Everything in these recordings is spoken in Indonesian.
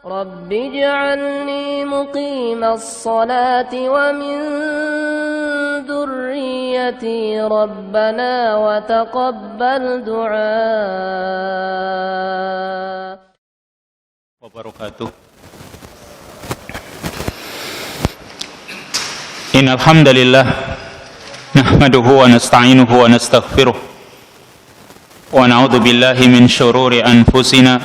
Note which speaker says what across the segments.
Speaker 1: رب اجعلني مقيم الصلاة ومن ذريتي ربنا وتقبل دعاء
Speaker 2: وبركاته. إن الحمد لله نحمده ونستعينه ونستغفره ونعوذ بالله من شرور أنفسنا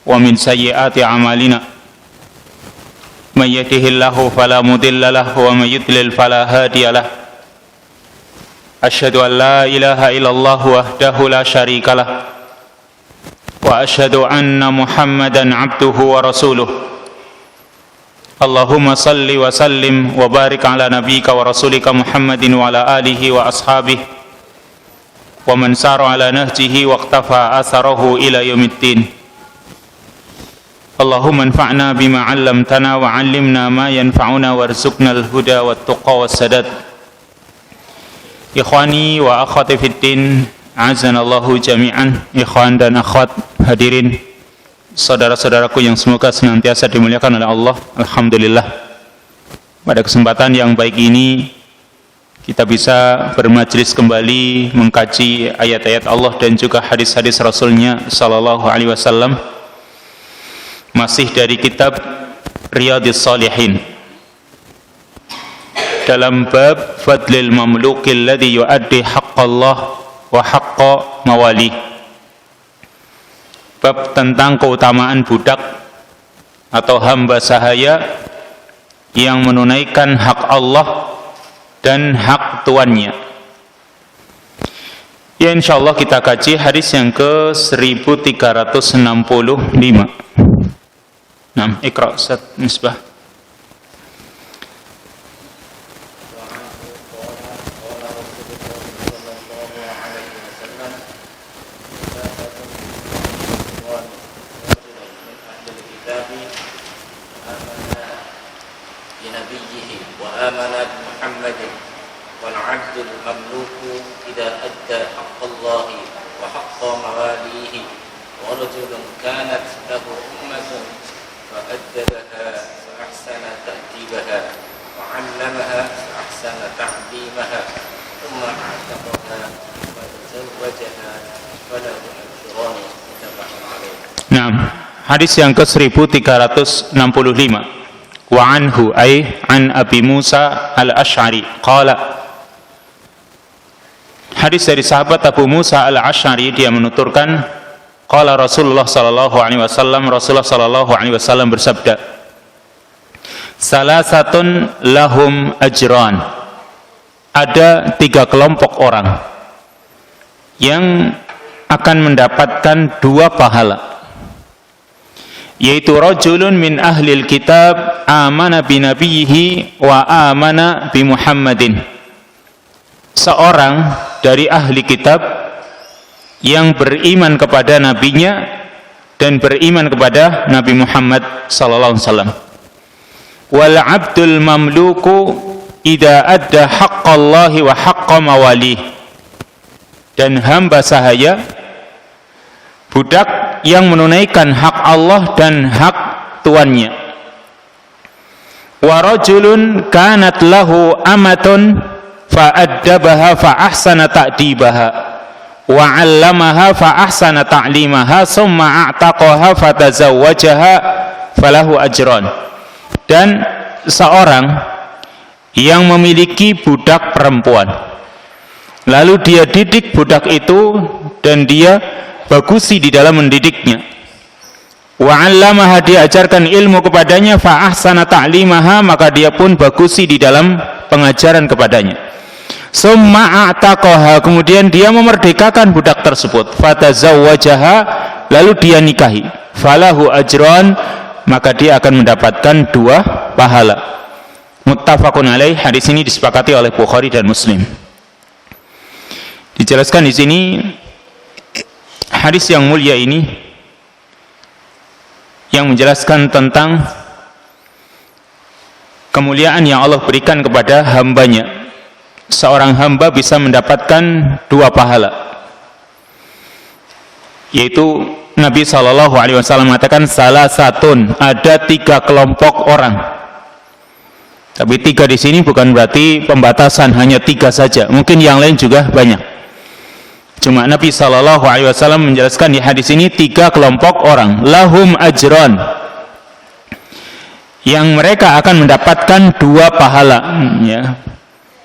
Speaker 2: ومن سيئات أعمالنا من يهده الله فلا مضل له ومن يضلل فلا هادي له أشهد أن لا إله إلا الله وحده لا شريك له وأشهد أن محمدا عبده ورسوله اللهم صل وسلم وبارك على نبيك ورسولك محمد وعلى آله وأصحابه ومن سار على نهجه واقتفى أثره إلى يوم الدين اللهم انفعنا بما علمتنا وعلمنا ما ينفعنا وارزقنا الهدى والتقى والسداد. Ikhwani wa akhwati fiddin, azanallahu jami'an. Ikhwan dan akhwat hadirin, saudara-saudaraku yang semoga senantiasa dimuliakan oleh Allah. Alhamdulillah, pada kesempatan yang baik ini kita bisa bermajlis kembali mengkaji ayat-ayat Allah dan juga hadis-hadis Rasulnya sallallahu alaihi wasallam, masih dari kitab Riyadhis Shalihin dalam bab fadlil mamluki alladhi yuaddi haqqallah wa haqqa mawali, bab tentang keutamaan budak atau hamba sahaya yang menunaikan hak Allah dan hak tuannya. Ya, insyaallah kita kaji hadis yang ke 1365. Nah, Iqra Ustaz Misbah.
Speaker 3: فأدبها فأحسن تأديبها وعلمها فأحسن تعليمها ثم أعتقها وتزوجها فله أجران متفق عليه.
Speaker 2: Naam, hadis yang ke-1365. Wa anhu ay an Abi Musa al-Asy'ari qala. Hadis dari sahabat Abu Musa al-Asy'ari, dia menuturkan, qala Rasulullah sallallahu alaihi wasallam, Rasulullah sallallahu alaihi wasallam bersabda, salasatun lahum ajran. Ada 3 kelompok orang yang akan mendapatkan 2 pahala, yaitu rajulun min ahlil kitab amana bi nabiyhi wa amana bi Muhammadin. Seorang dari ahli kitab yang beriman kepada nabinya dan beriman kepada Nabi Muhammad sallallahu alaihi wasallam. Wal 'abdul mamluku idza adda haqqallahi wa haqqa mawalih. Dan hamba sahaya, budak yang menunaikan hak Allah dan hak tuannya. Wa rajulun kanat lahu amatun fa addabaha fa ahsana ta'dibaha wa 'allamaha fa ahsana ta'limaha summa a'taqaha fatazawwajaha falahu ajran. Dan seorang yang memiliki budak perempuan, lalu dia didik budak itu dan dia bagusi di dalam mendidiknya, wa 'allamaha, dia ajarkan ilmu kepadanya, fa ahsana ta'limaha, maka dia pun bagusi di dalam pengajaran kepadanya. Summa a'taqaha, kemudian dia memerdekakan budak tersebut, fatazawwajaha, lalu dia nikahi, falahu ajran, maka dia akan mendapatkan 2 pahala. Muttafaqun alaih. Hadis ini disepakati oleh Bukhari dan Muslim. Dijelaskan di sini hadis yang mulia ini yang menjelaskan tentang kemuliaan yang Allah berikan kepada hambanya. Seorang hamba bisa mendapatkan 2 pahala, yaitu Nabi SAW mengatakan salah satun, ada 3 kelompok orang. Tapi 3 di sini bukan berarti pembatasan hanya 3 saja, mungkin yang lain juga banyak. Cuma Nabi SAW menjelaskan di hadis ini 3 kelompok orang, lahum ajron, yang mereka akan mendapatkan 2 pahala, ya.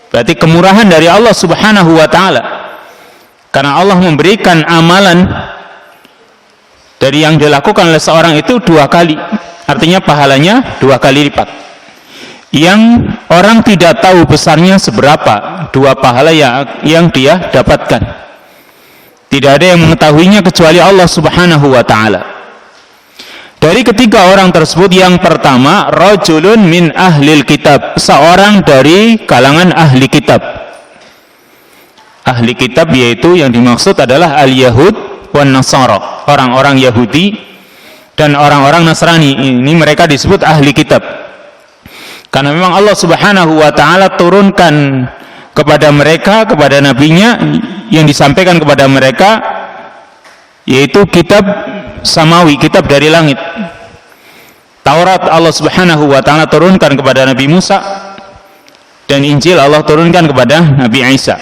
Speaker 2: Berarti kemurahan dari Allah Subhanahu wa taala. Karena Allah memberikan amalan dari yang dilakukan oleh seorang itu 2 kali. Artinya pahalanya 2 kali lipat. Yang orang tidak tahu besarnya seberapa 2 pahala yang dia dapatkan. Tidak ada yang mengetahuinya kecuali Allah Subhanahu wa taala. Dari ketiga orang tersebut, yang pertama rajulun min ahlil kitab, seorang dari kalangan ahli kitab. Ahli kitab yaitu yang dimaksud adalah al-Yahud wan Nasara, orang-orang Yahudi dan orang-orang Nasrani. Ini mereka disebut ahli kitab. Karena memang Allah Subhanahu wa taala turunkan kepada mereka, kepada nabinya, yang disampaikan kepada mereka yaitu kitab samawi, kitab dari langit. Taurat Allah Subhanahu wa taala turunkan kepada Nabi Musa, dan Injil Allah turunkan kepada Nabi Isa.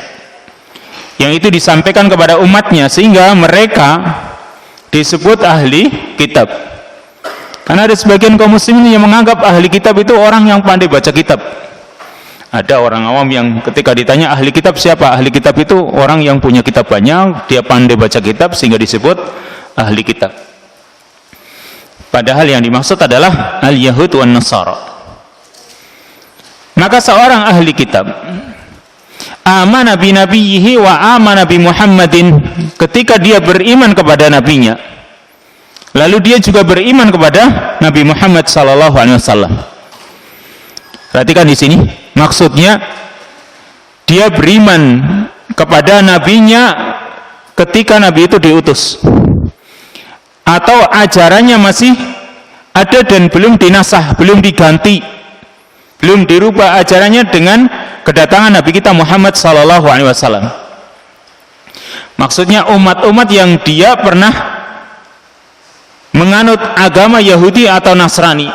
Speaker 2: Yang itu disampaikan kepada umatnya, sehingga mereka disebut ahli kitab. Karena ada sebagian kaum muslimin yang menganggap ahli kitab itu orang yang pandai baca kitab. Ada orang awam yang ketika ditanya ahli kitab siapa, ahli kitab itu orang yang punya kitab banyak, dia pandai baca kitab sehingga disebut ahli kitab. Padahal yang dimaksud adalah al-Yahud wan Nasara. Maka seorang ahli kitab amana bi nabiyhi wa amana bi Muhammadin, ketika dia beriman kepada nabinya, lalu dia juga beriman kepada Nabi Muhammad sallallahu alaihi wasallam. Perhatikan di sini, maksudnya dia beriman kepada nabinya ketika nabi itu diutus, atau ajarannya masih ada dan belum dinasah, belum diganti, belum dirubah ajarannya dengan kedatangan Nabi kita Muhammad sallallahu alaihi wasallam. Maksudnya umat-umat yang dia pernah menganut agama Yahudi atau Nasrani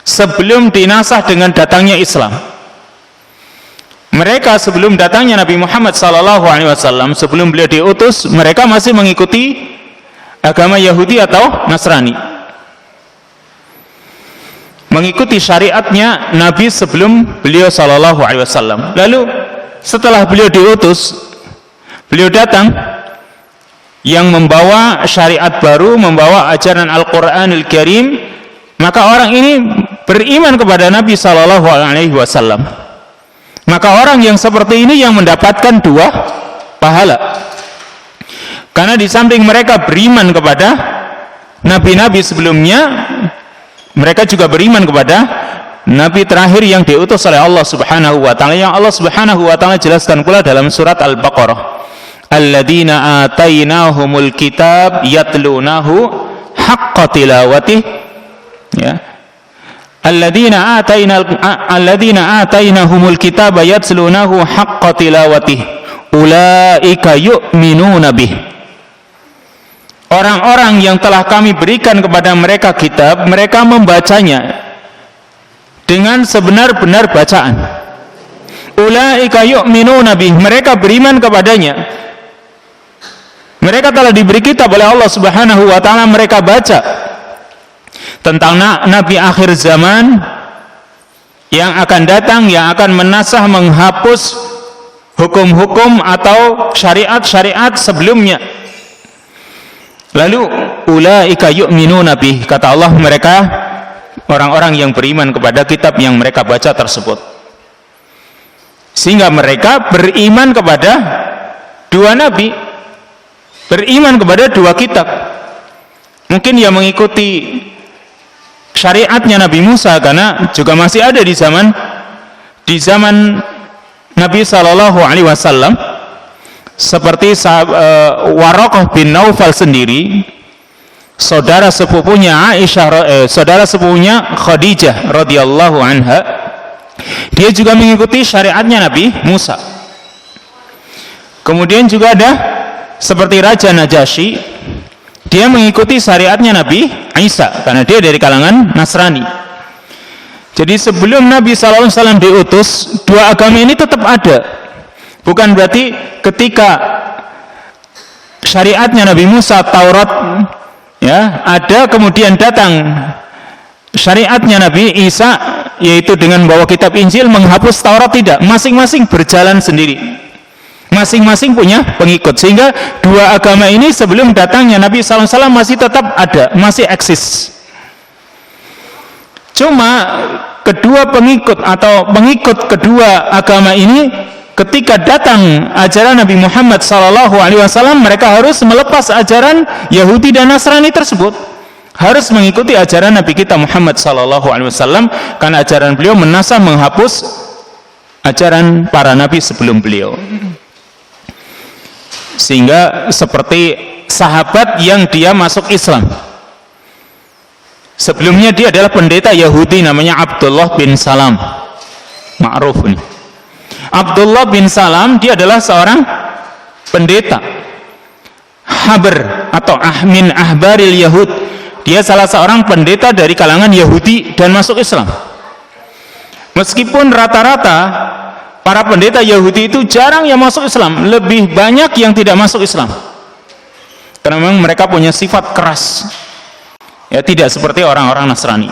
Speaker 2: sebelum dinasah dengan datangnya Islam. Mereka sebelum datangnya Nabi Muhammad sallallahu alaihi wasallam, sebelum beliau diutus, mereka masih mengikuti agama Yahudi atau Nasrani, mengikuti syariatnya Nabi sebelum beliau sallallahu alaihi wasallam. Lalu setelah beliau diutus, beliau datang yang membawa syariat baru, membawa ajaran Al-Qur'anul Karim, maka orang ini beriman kepada Nabi sallallahu alaihi wasallam. Maka orang yang seperti ini yang mendapatkan 2 pahala. Karena di samping mereka beriman kepada nabi-nabi sebelumnya, mereka juga beriman kepada nabi terakhir yang diutus oleh Allah Subhanahu wa taala, yang Allah Subhanahu wa taala jelaskan pula dalam surat Al-Baqarah, alladzina atainahumul kitab yatlunahu haqqa tilawatih, ya, alladzina atainahumul kitab yatlunahu haqqa tilawatih ulaika yu'minuna bih. Orang-orang yang telah kami berikan kepada mereka kitab, mereka membacanya dengan sebenar-benar bacaan. Ulaika yu'minuna bih, mereka beriman kepadanya. Mereka telah diberi kitab oleh Allah Subhanahu wa taala, mereka baca tentang nabi akhir zaman yang akan datang, yang akan menasah, menghapus hukum-hukum atau syariat-syariat sebelumnya. Lalu ulaika yu'minuna bih, kata Allah, mereka orang-orang yang beriman kepada kitab yang mereka baca tersebut. Sehingga mereka beriman kepada 2 nabi, beriman kepada 2 kitab. Mungkin yang mengikuti syariatnya Nabi Musa, karena juga masih ada di zaman Nabi sallallahu alaihi wasallam, seperti Waraqah bin Naufal sendiri, saudara sepupunya Aisyah, saudara sepupunya Khadijah radhiyallahu anha, dia juga mengikuti syariatnya Nabi Musa. Kemudian juga ada seperti Raja Najasyi, dia mengikuti syariatnya Nabi Isa karena dia dari kalangan Nasrani. Jadi sebelum Nabi SAW diutus, dua agama ini tetap ada. Bukan berarti ketika syariatnya Nabi Musa, Taurat, ya, ada kemudian datang syariatnya Nabi Isa, yaitu dengan membawa kitab Injil menghapus Taurat, tidak. Masing-masing berjalan sendiri, masing-masing punya pengikut, sehingga dua agama ini sebelum datangnya Nabi SAW masih tetap ada, masih eksis. Cuma kedua pengikut atau pengikut kedua agama ini ketika datang ajaran Nabi Muhammad SAW, mereka harus melepas ajaran Yahudi dan Nasrani tersebut, harus mengikuti ajaran Nabi kita Muhammad SAW, karena ajaran beliau menasah menghapus ajaran para nabi sebelum beliau. Sehingga seperti sahabat yang dia masuk Islam, sebelumnya dia adalah pendeta Yahudi namanya Abdullah bin Salam, ma'ruf ini. Abdullah bin Salam, dia adalah seorang pendeta Habr atau min ahbaril Yahud. Dia salah seorang pendeta dari kalangan Yahudi dan masuk Islam. Meskipun rata-rata para pendeta Yahudi itu jarang yang masuk Islam, lebih banyak yang tidak masuk Islam, karena memang mereka punya sifat keras, ya, tidak seperti orang-orang Nasrani.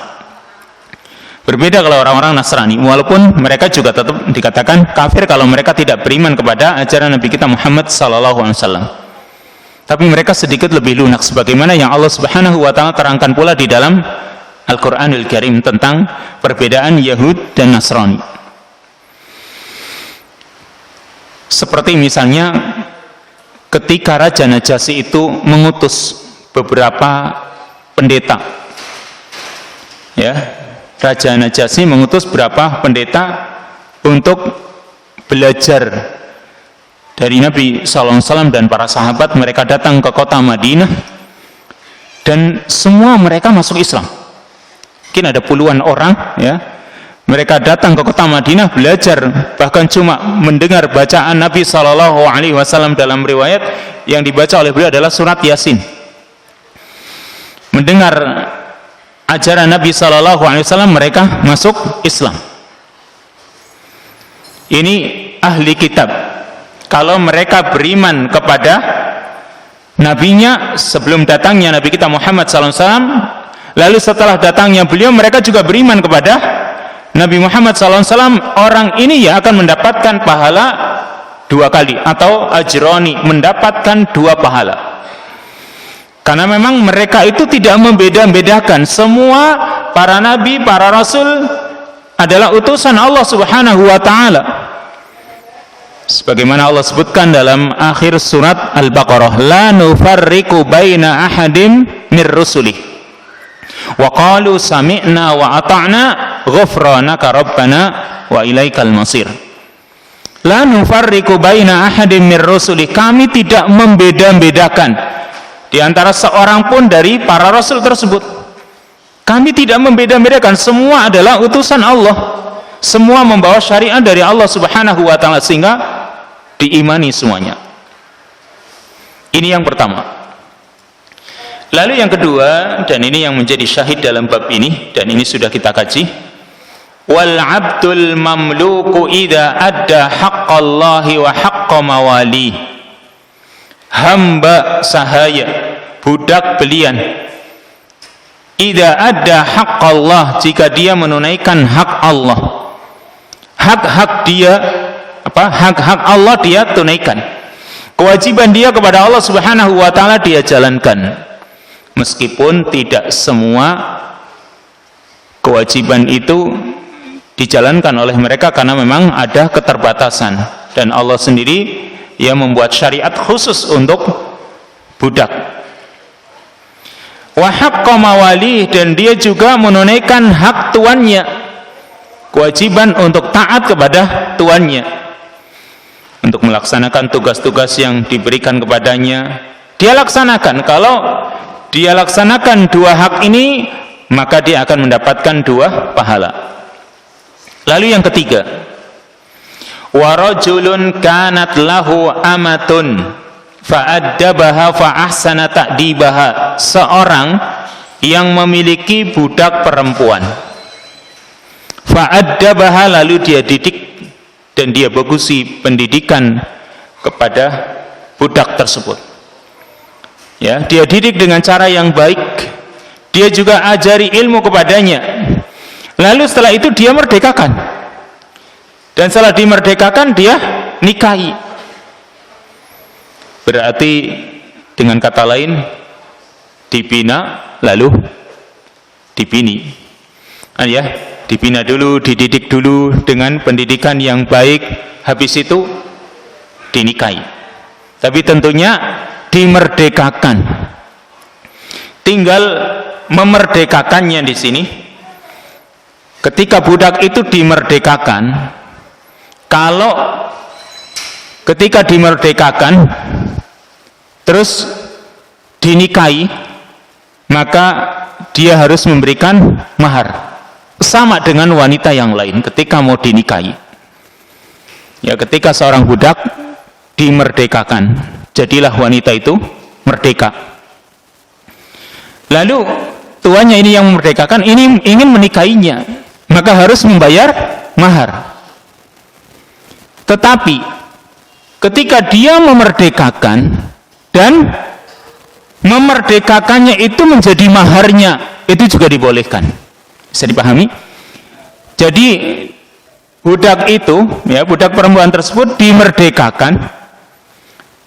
Speaker 2: Berbeda kalau orang-orang Nasrani, walaupun mereka juga tetap dikatakan kafir kalau mereka tidak beriman kepada ajaran Nabi kita Muhammad SAW. Tapi mereka sedikit lebih lunak, sebagaimana yang Allah Subhanahu wa Ta'ala terangkan pula di dalam Al-Quranul Karim tentang perbedaan Yahud dan Nasrani. Seperti misalnya ketika Raja Najasyi itu mengutus beberapa pendeta, ya, Raja Najasyi mengutus beberapa pendeta untuk belajar dari Nabi SAW dan para sahabat. Mereka datang ke kota Madinah dan semua mereka masuk Islam. Mungkin ada puluhan orang, ya, mereka datang ke kota Madinah belajar, bahkan cuma mendengar bacaan Nabi SAW. Dalam riwayat yang dibaca oleh beliau adalah surat Yasin. Mendengar ajaran Nabi SAW, mereka masuk Islam. Ini ahli kitab. Kalau mereka beriman kepada nabinya sebelum datangnya Nabi kita Muhammad SAW, lalu setelah datangnya beliau mereka juga beriman kepada Nabi Muhammad SAW, orang ini ya akan mendapatkan pahala dua kali, atau ajroni, mendapatkan dua pahala. Karena memang mereka itu tidak membeda-bedakan, semua para nabi, para rasul adalah utusan Allah Subhanahu wa Ta'ala. Sebagaimana Allah sebutkan dalam akhir surat Al-Baqarah, la nufarriqu baina ahadim mir rusulih wa qalu sami'na wa ata'na ghufranaka rabbana wa ilaikal masir. La nufarriqu baina ahadim mir rusulih, kami tidak membeda-bedakan di antara seorang pun dari para rasul tersebut. Kami tidak membeda-bedakan, semua adalah utusan Allah, semua membawa syariat dari Allah Subhanahu wa Ta'ala, sehingga diimani semuanya. Ini yang pertama. Lalu yang kedua, dan ini yang menjadi syahid dalam bab ini, dan ini sudah kita kaji, wal abdul mamluku idza adda haqqallahi wa haqqa mawali. Hamba sahaya, budak belian, idza adda haqqallah, jika dia menunaikan hak Allah, hak-hak dia, hak-hak Allah dia tunaikan, kewajiban dia kepada Allah Subhanahu wa Ta'ala dia jalankan, meskipun tidak semua kewajiban itu dijalankan oleh mereka karena memang ada keterbatasan, dan Allah sendiri yang membuat syariat khusus untuk budak. Wa haqqa mawali, dan dia juga menunaikan hak tuannya, kewajiban untuk taat kepada tuannya, untuk melaksanakan tugas-tugas yang diberikan kepadanya, dia laksanakan. Kalau dia laksanakan dua hak ini, maka dia akan mendapatkan dua pahala. Lalu yang ketiga, wa rajulun kanat lahu amatun fa'addabaha fa'ahsana ta'dibaha, seorang yang memiliki budak perempuan, fa'addabaha, lalu dia didik dan dia bagusi pendidikan kepada budak tersebut, ya, dia didik dengan cara yang baik, dia juga ajari ilmu kepadanya, lalu setelah itu dia merdekakan, dan setelah dimerdekakan dia nikahi. Berarti dengan kata lain dibina lalu dibini, ya, dibina dulu, dididik dulu dengan pendidikan yang baik, habis itu dinikahi. Tapi tentunya dimerdekakan. Tinggal memerdekakannya di sini. Ketika budak itu dimerdekakan, kalau ketika dimerdekakan terus dinikahi, maka dia harus memberikan mahar sama dengan wanita yang lain ketika mau dinikahi. Ya, ketika seorang budak dimerdekakan, jadilah wanita itu merdeka. Lalu tuannya ini yang memerdekakan, ini ingin menikahinya, maka harus membayar mahar. Tetapi ketika dia memerdekakan dan memerdekakannya itu menjadi maharnya, itu juga dibolehkan. Bisa dipahami? Jadi budak itu, ya, budak perempuan tersebut dimerdekakan,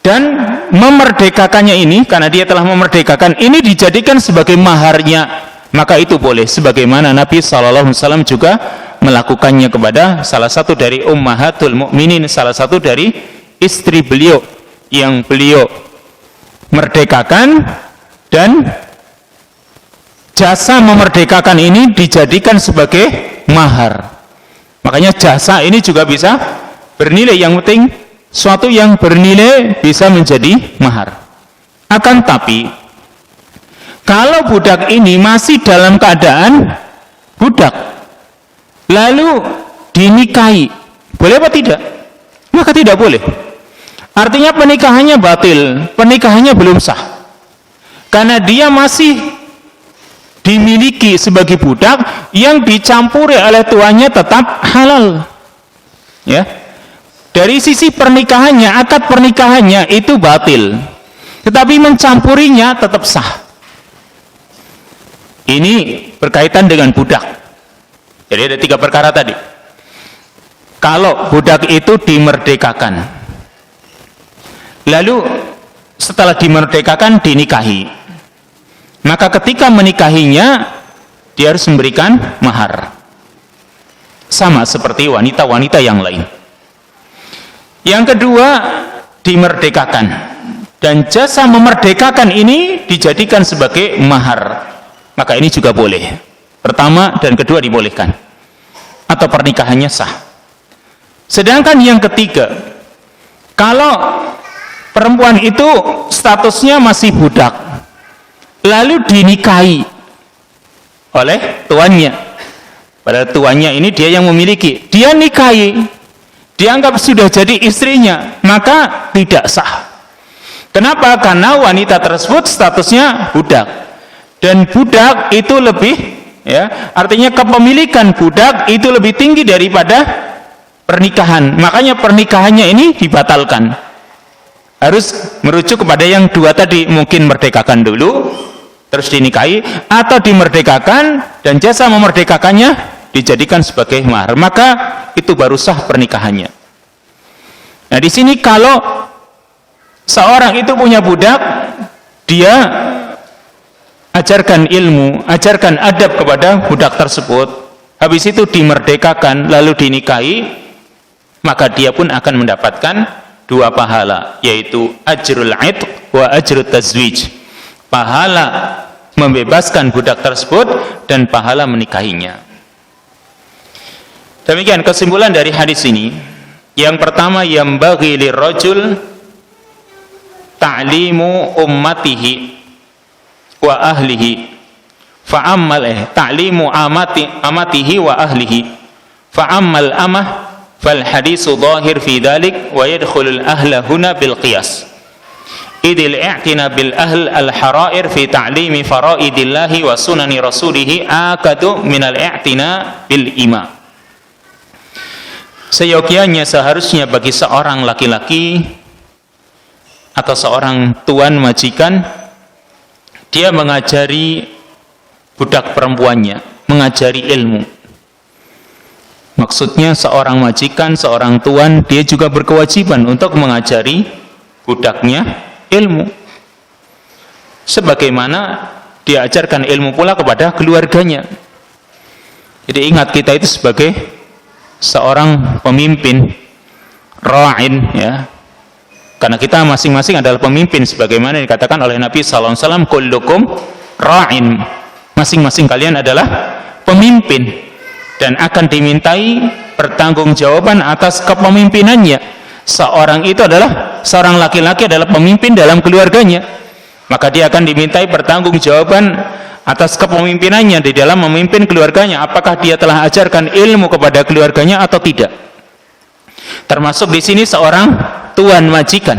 Speaker 2: dan memerdekakannya ini, karena dia telah memerdekakan, ini dijadikan sebagai maharnya, maka itu boleh. Sebagaimana Nabi SAW juga melakukannya kepada salah satu dari ummahatul mukminin, salah satu dari istri beliau yang beliau merdekakan, dan jasa memerdekakan ini dijadikan sebagai mahar. Makanya jasa ini juga bisa bernilai, yang penting suatu yang bernilai bisa menjadi mahar. Akan tapi kalau budak ini masih dalam keadaan budak lalu dinikahi, boleh apa tidak? Maka tidak boleh. Artinya pernikahannya batil, pernikahannya belum sah, karena dia masih dimiliki sebagai budak yang dicampuri oleh tuannya tetap halal, ya. Dari sisi pernikahannya, akad pernikahannya itu batil, tetapi mencampurinya tetap sah. Ini berkaitan dengan budak. Jadi ada 3 perkara tadi. Kalau budak itu dimerdekakan, lalu setelah dimerdekakan dinikahi, maka ketika menikahinya dia harus memberikan mahar, sama seperti wanita-wanita yang lain. Yang kedua, dimerdekakan, dan jasa memerdekakan ini dijadikan sebagai mahar, maka ini juga boleh. Pertama dan kedua dibolehkan, atau pernikahannya sah. Sedangkan yang ketiga, kalau perempuan itu statusnya masih budak lalu dinikahi oleh tuannya, padahal tuannya ini dia yang memiliki, dia nikahi, dianggap sudah jadi istrinya, maka tidak sah. Kenapa? Karena wanita tersebut statusnya budak, dan budak itu lebih, ya, artinya kepemilikan budak itu lebih tinggi daripada pernikahan. Makanya pernikahannya ini dibatalkan, harus merujuk kepada yang 2 tadi, mungkin merdekakan dulu terus dinikahi, atau dimerdekakan dan jasa memerdekakannya dijadikan sebagai mahar, maka itu baru sah pernikahannya. Nah, di sini kalau seorang itu punya budak, dia ajarkan ilmu, ajarkan adab kepada budak tersebut, habis itu dimerdekakan lalu dinikahi, maka dia pun akan mendapatkan 2 pahala, yaitu ajrul 'itq wa ajrut tazwij, pahala membebaskan budak tersebut dan pahala menikahinya. Demikian kesimpulan dari hadis ini. Yang pertama, yambaghi lirrajul ta'limu ummatihi wa ahlihi, fa'ammal ta'limu amatihi wa ahlihi, fa'ammal amah fal hadisu zahir fi dhalik wa yadkhulul ahla huna bil qiyas. idil i'tina bil ahl al-harair fi ta'limi faraidillahi wa sunani rasulihi akadu minal i'tina bil ima. Seyogianya seharusnya bagi seorang laki-laki atau seorang tuan majikan, dia mengajari budak perempuannya, mengajari ilmu. Maksudnya seorang majikan, seorang tuan, dia juga berkewajiban untuk mengajari budaknya ilmu. Sebagaimana diajarkan ilmu pula kepada keluarganya. Jadi ingat, kita itu sebagai seorang pemimpin, ra'in, ya. Karena kita masing-masing adalah pemimpin, sebagaimana dikatakan oleh Nabi SAW, kullukum ra'in, masing-masing kalian adalah pemimpin dan akan dimintai pertanggungjawaban atas kepemimpinannya. Seorang itu adalah, seorang laki-laki adalah pemimpin dalam keluarganya, maka dia akan dimintai pertanggungjawaban atas kepemimpinannya di dalam memimpin keluarganya. Apakah dia telah ajarkan ilmu kepada keluarganya atau tidak? Termasuk di sini seorang tuan majikan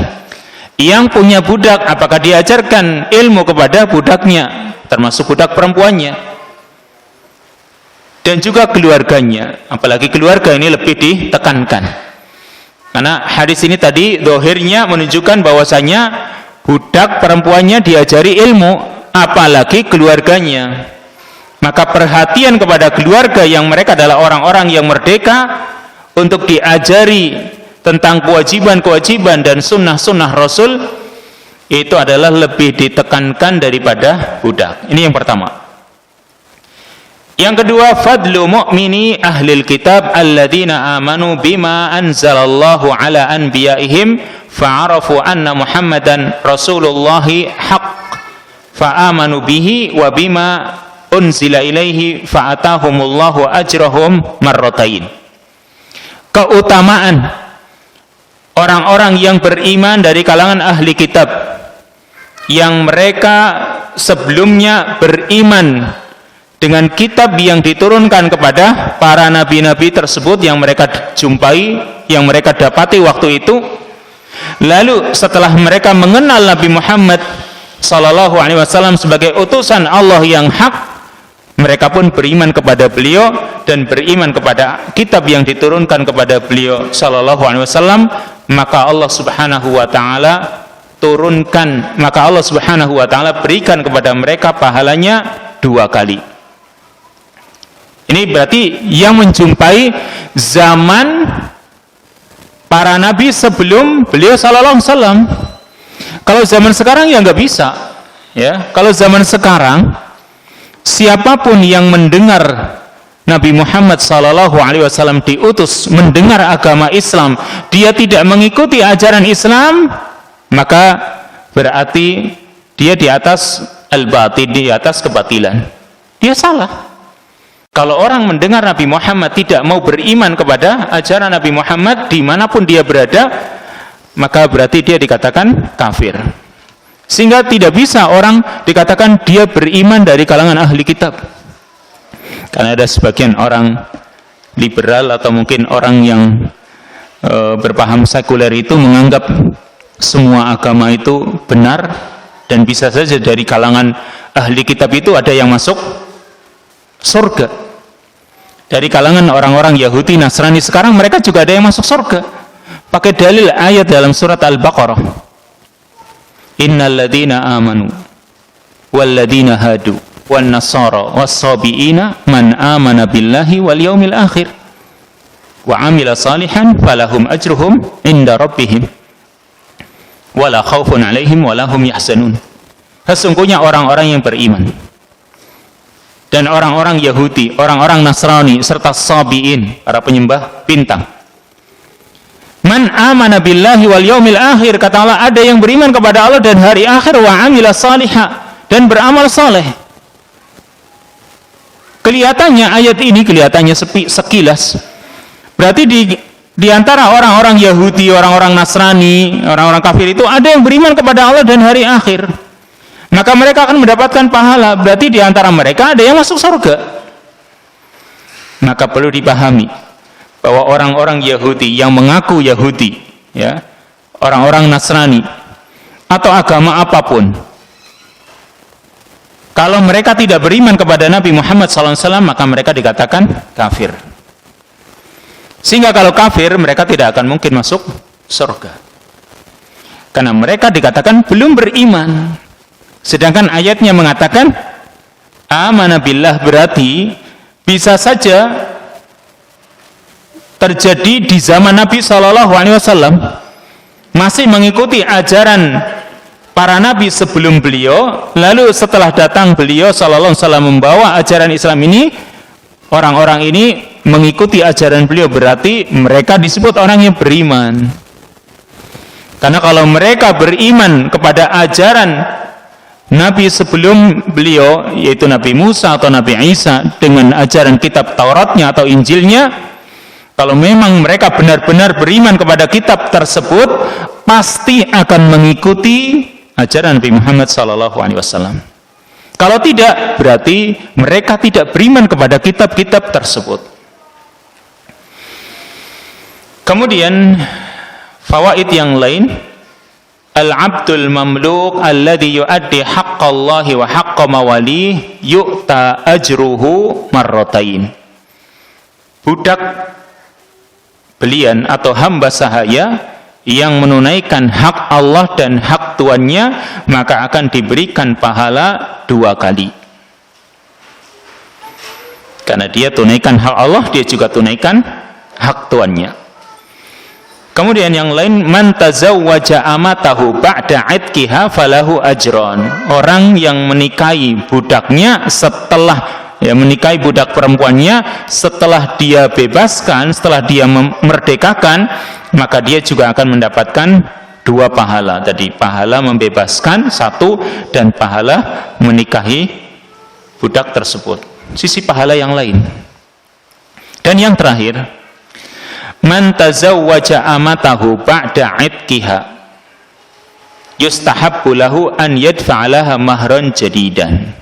Speaker 2: yang punya budak, apakah diajarkan ilmu kepada budaknya, termasuk budak perempuannya, dan juga keluarganya. Apalagi keluarga ini lebih ditekankan, karena hadis ini tadi dohirnya menunjukkan bahwasanya budak perempuannya diajari ilmu, apalagi keluarganya. Maka perhatian kepada keluarga yang mereka adalah orang-orang yang merdeka untuk diajari tentang kewajiban-kewajiban dan sunnah-sunnah Rasul, itu adalah lebih ditekankan daripada budak. Ini yang pertama. Yang kedua, fadlu mu'mini ahlil kitab alladzina amanu bima anzalallahu ala anbiyaihim fa'arafu anna Muhammadan Rasulullahi haqq fa'amanu bihi wa bima unzila ilaihi fa'atahumullahu ajrahum marratain. Keutamaan orang-orang yang beriman dari kalangan ahli kitab, yang mereka sebelumnya beriman dengan kitab yang diturunkan kepada para nabi-nabi tersebut yang mereka jumpai, yang mereka dapati waktu itu. Lalu setelah mereka mengenal Nabi Muhammad sallallahu alaihi wasallam sebagai utusan Allah yang hak, mereka pun beriman kepada beliau dan beriman kepada kitab yang diturunkan kepada beliau sallallahu alaihi wasallam. Maka Allah Subhanahu wa taala turunkan, maka Allah Subhanahu wa taala berikan kepada mereka pahalanya 2 kali. Ini berarti yang menjumpai zaman para nabi sebelum beliau sallallahu alaihi wasallam. Kalau zaman sekarang ya nggak bisa, ya. Kalau zaman sekarang siapapun yang mendengar Nabi Muhammad sallallahu alaihi wasallam diutus mendengar agama Islam, dia tidak mengikuti ajaran Islam, maka berarti dia di atas al-batil, di atas kebatilan. Dia salah. Kalau orang mendengar Nabi Muhammad tidak mau beriman kepada ajaran Nabi Muhammad dimanapun dia berada, maka berarti dia dikatakan kafir. Sehingga tidak bisa orang dikatakan dia beriman dari kalangan ahli kitab. Karena ada sebagian orang liberal atau mungkin orang yang berpaham sekuler itu menganggap semua agama itu benar, dan bisa saja dari kalangan ahli kitab itu ada yang masuk surga. Dari kalangan orang-orang Yahudi, Nasrani sekarang mereka juga ada yang masuk surga. Pakai dalil ayat dalam surat Al-Baqarah. Innal ladzina amanu wal ladzina hadu wan nasara was-sabiina man amana billahi wal yaumil akhir wa amila salihan falahum ajruhum inda rabbihim wala khaufun alaihim wala hum yahzanun. Sesungguhnya orang-orang yang beriman dan orang-orang Yahudi, orang-orang Nasrani serta sabiin, para penyembah bintang. Man amana billahi wal yaumil akhir, kata Allah, ada yang beriman kepada Allah dan hari akhir, wa amila salihah, dan beramal saleh. Kelihatannya ayat ini kelihatannya sekilas. Berarti di antara orang-orang Yahudi, orang-orang Nasrani, orang-orang kafir itu ada yang beriman kepada Allah dan hari akhir. Maka mereka akan mendapatkan pahala. Berarti di antara mereka ada yang masuk surga. Maka perlu dipahami bahwa orang-orang Yahudi yang mengaku Yahudi, ya, orang-orang Nasrani atau agama apapun, kalau mereka tidak beriman kepada Nabi Muhammad SAW, maka mereka dikatakan kafir. Sehingga kalau kafir, mereka tidak akan mungkin masuk surga, karena mereka dikatakan belum beriman. Sedangkan ayatnya mengatakan amana billah, berarti bisa saja terjadi di zaman Nabi SAW, masih mengikuti ajaran para nabi sebelum beliau, lalu setelah datang beliau SAW membawa ajaran Islam ini, orang-orang ini mengikuti ajaran beliau, berarti mereka disebut orang yang beriman. Karena kalau mereka beriman kepada ajaran nabi sebelum beliau, yaitu Nabi Musa atau Nabi Isa, dengan ajaran kitab Tauratnya atau Injilnya, kalau memang mereka benar-benar beriman kepada kitab tersebut, pasti akan mengikuti ajaran Nabi Muhammad SAW. Kalau tidak, berarti mereka tidak beriman kepada kitab-kitab tersebut. Kemudian fawaid yang lain, al-abdul mamluk alladhi yuaddi haqqallahi wa haqqa mawalih yu'ta ajruhu marratain. Budak belian atau hamba sahaya yang menunaikan hak Allah dan hak tuannya, maka akan diberikan pahala 2 kali. Karena dia tunaikan hak Allah, dia juga tunaikan hak tuannya. Kemudian yang lain, man tazawwaja amatahu ba'da 'itqiha falahu ajran. Orang yang menikahi budaknya setelah menikahi budak perempuannya setelah dia bebaskan, setelah dia merdekakan, maka dia juga akan mendapatkan 2 pahala. Tadi pahala membebaskan 1 dan pahala menikahi budak tersebut. Sisi pahala yang lain. Dan yang terakhir, man tazawwaja amatahu ba'da 'itqiha yustahabbu lahu an yadfa'alaha mahran jadidan.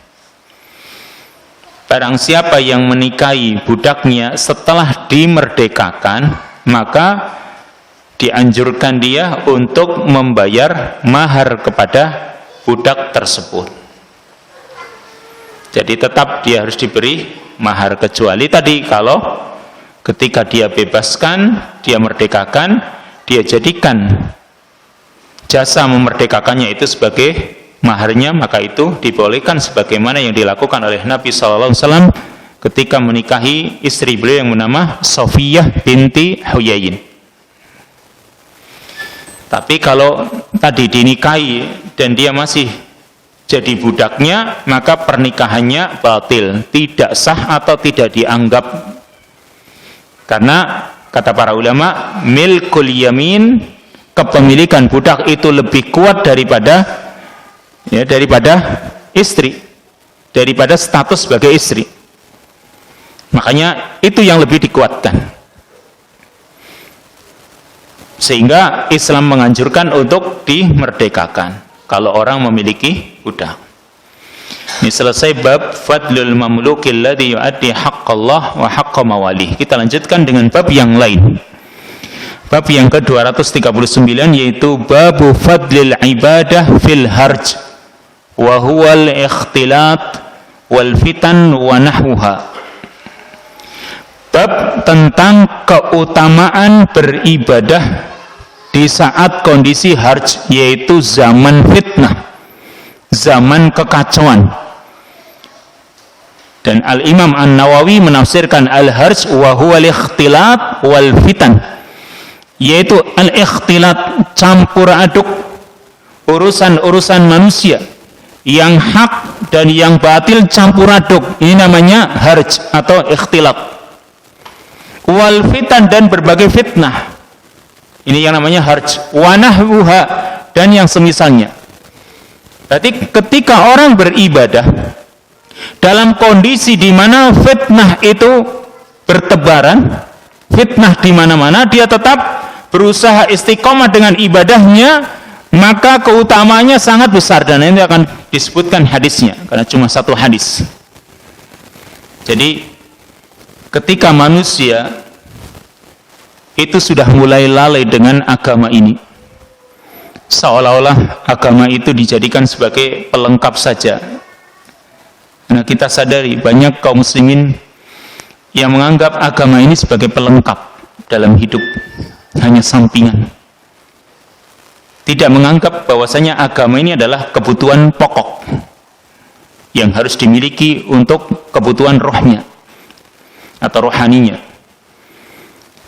Speaker 2: Barang siapa yang menikahi budaknya setelah dimerdekakan, maka dianjurkan dia untuk membayar mahar kepada budak tersebut. Jadi tetap dia harus diberi mahar, kecuali tadi kalau ketika dia bebaskan, dia merdekakan, dia jadikan jasa memerdekakannya itu sebagai maharnya, maka itu dibolehkan sebagaimana yang dilakukan oleh Nabi SAW ketika menikahi istri beliau yang bernama Sofiyah binti Huyayin. Tapi kalau tadi dinikahi dan dia masih jadi budaknya, maka pernikahannya batil, tidak sah atau tidak dianggap. Karena kata para ulama, milkul yamin, kepemilikan budak itu lebih kuat daripada istri, daripada status sebagai istri. Makanya itu yang lebih dikuatkan, sehingga Islam menganjurkan untuk dimerdekakan kalau orang memiliki budak. Ini selesai bab fadlul mamluki alladhi yuaddi haqqallah wa haqqa mawalih. Kita lanjutkan dengan bab yang lain. Bab yang ke-239, yaitu babu fadlil ibadah fil harj wa huwal ikhtilat wal fitan wa nahwuha. Bab tentang keutamaan beribadah di saat kondisi harj, yaitu zaman fitnah, zaman kekacauan. Dan Al-Imam An-Nawawi menafsirkan al-harj wa huwal ikhtilat wal fitan, yaitu al-ikhtilat, campur aduk urusan-urusan manusia, yang hak dan yang batil campur aduk. Ini namanya harj atau ikhtilat. Wal fitan, dan berbagai fitnah, ini yang namanya harj. Wa nahwuha, dan yang semisalnya. Berarti ketika orang beribadah dalam kondisi di mana fitnah itu bertebaran, fitnah di mana-mana, dia tetap berusaha istiqomah dengan ibadahnya, maka keutamaannya sangat besar. Dan ini akan disebutkan hadisnya, karena cuma 1 hadis. Jadi ketika manusia itu sudah mulai lalai dengan agama ini, seolah-olah agama itu dijadikan sebagai pelengkap saja. Nah, kita sadari banyak kaum muslimin yang menganggap agama ini sebagai pelengkap dalam hidup, hanya sampingan. Tidak menganggap bahwasanya agama ini adalah kebutuhan pokok yang harus dimiliki untuk kebutuhan rohnya atau rohaninya.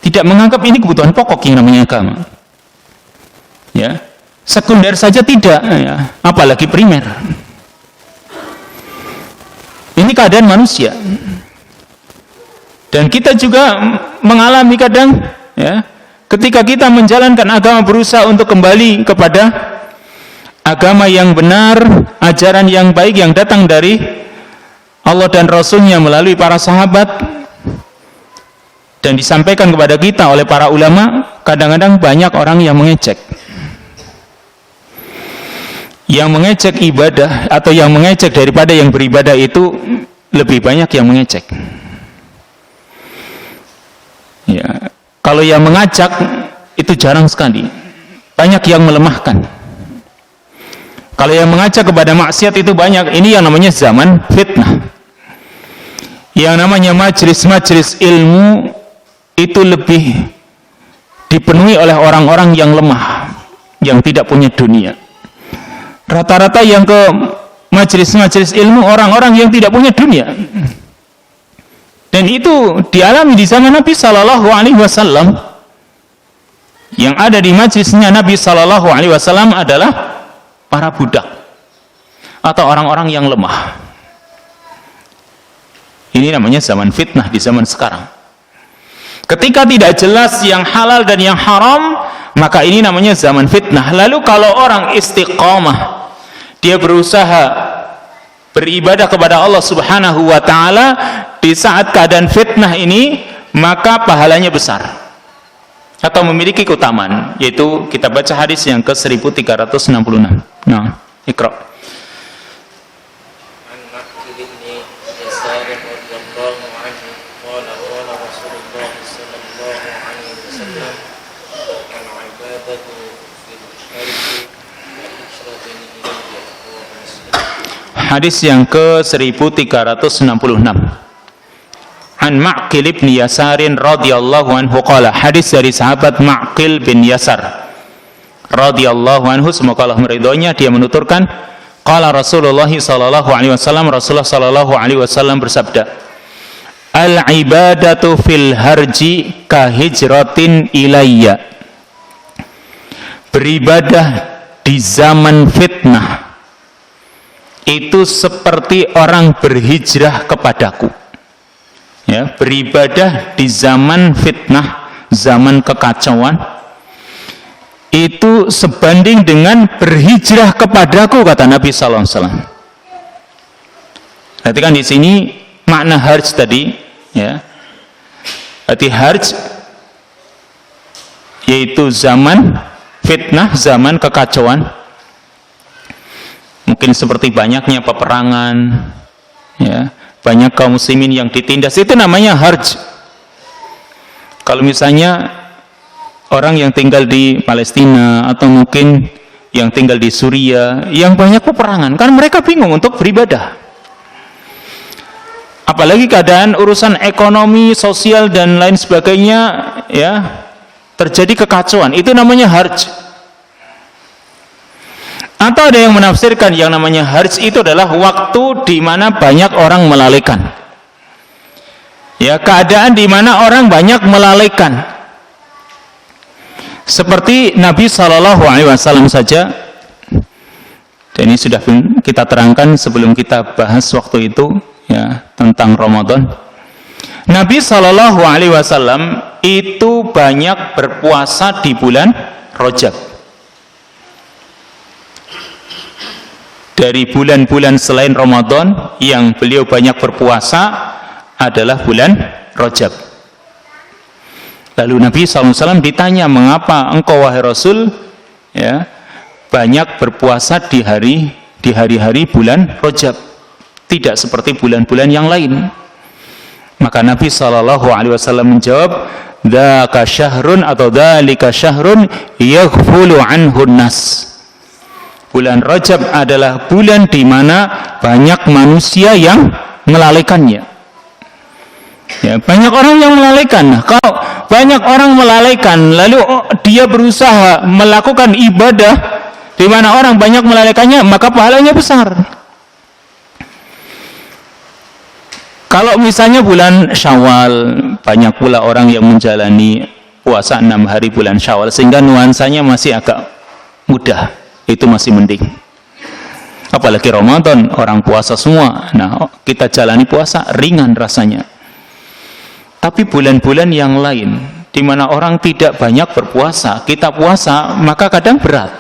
Speaker 2: Tidak menganggap ini kebutuhan pokok yang namanya agama. Ya, sekunder saja tidak, ya, apalagi primer. Ini keadaan manusia. Dan kita juga mengalami kadang, ya, ketika kita menjalankan agama, berusaha untuk kembali kepada agama yang benar, ajaran yang baik yang datang dari Allah dan Rasul-Nya melalui para sahabat dan disampaikan kepada kita oleh para ulama, kadang-kadang banyak orang yang mengecek. Yang mengecek ibadah atau yang mengecek daripada yang beribadah itu lebih banyak yang mengecek. Ya, kalau yang mengajak itu jarang sekali. Banyak yang melemahkan. Kalau yang mengajak kepada maksiat itu banyak. Ini yang namanya zaman fitnah. Yang namanya majelis-majelis ilmu itu lebih dipenuhi oleh orang-orang yang lemah, yang tidak punya dunia. Rata-rata yang ke majelis-majelis ilmu orang-orang yang tidak punya dunia. Dan itu dialami di zaman Nabi Sallallahu Alaihi Wasallam. Yang ada di majelisnya Nabi Sallallahu Alaihi Wasallam adalah para budak atau orang-orang yang lemah. Ini namanya zaman fitnah di zaman sekarang. Ketika tidak jelas yang halal dan yang haram, maka ini namanya zaman fitnah. Lalu kalau orang istiqamah, dia berusaha beribadah kepada Allah Subhanahu wa taala di saat keadaan fitnah ini, maka pahalanya besar atau memiliki keutamaan, yaitu kita baca hadis yang ke 1366. Nah, Iqra. Hadis yang ke 1366. An Ma'qil bin Yasarin radhiyallahu anhu qala, hadis dari sahabat Ma'qil bin Yasar radhiyallahu anhu, semoga Allah meridhoinya, dia menuturkan, qala Rasulullah sallallahu alaihi wasallam, Rasulullah sallallahu alaihi wasallam bersabda, al ibadatu fil harji ka hijratin ilayya. Beribadah di zaman fitnah itu seperti orang berhijrah kepadaku. Ya, beribadah di zaman fitnah, zaman kekacauan, itu sebanding dengan berhijrah kepadaku, kata Nabi sallallahu alaihi wasallam. Perhatikan di sini makna harj tadi, ya. Berarti harj yaitu zaman fitnah, zaman kekacauan. Mungkin seperti banyaknya peperangan, ya, banyak kaum muslimin yang ditindas, itu namanya harj. Kalau misalnya orang yang tinggal di Palestina atau mungkin yang tinggal di Suriah yang banyak peperangan, kan mereka bingung untuk beribadah. Apalagi keadaan urusan ekonomi, sosial dan lain sebagainya, ya, terjadi kekacauan, itu namanya harj. Atau ada yang menafsirkan yang namanya harj itu adalah waktu di mana banyak orang melalaikan. Ya, keadaan di mana orang banyak melalaikan. Seperti Nabi Shallallahu Alaihi Wasallam saja. Dan ini sudah kita terangkan sebelum kita bahas waktu itu, ya, tentang Ramadan. Nabi Shallallahu Alaihi Wasallam itu banyak berpuasa di bulan Rajab. Dari bulan-bulan selain Ramadan yang beliau banyak berpuasa adalah bulan Rajab. Lalu Nabi SAW ditanya, mengapa engkau wahai Rasul, ya, banyak berpuasa di hari-hari bulan Rajab, tidak seperti bulan-bulan yang lain? Maka Nabi SAW menjawab, dzaka syahrun atau dzalika syahrun yaghfulu anhu nas. Bulan Rajab adalah bulan di mana banyak manusia yang melalaikannya. Ya, banyak orang yang melalaikan. Nah, kalau banyak orang melalaikan, lalu dia berusaha melakukan ibadah di mana orang banyak melalaikannya, maka pahalanya besar. Kalau misalnya bulan Syawal, banyak pula orang yang menjalani puasa 6 hari bulan Syawal, sehingga nuansanya masih agak mudah, itu masih mending. Apalagi Ramadan, orang puasa semua. Nah, kita jalani puasa ringan rasanya. Tapi bulan-bulan yang lain, di mana orang tidak banyak berpuasa, kita puasa, maka kadang berat.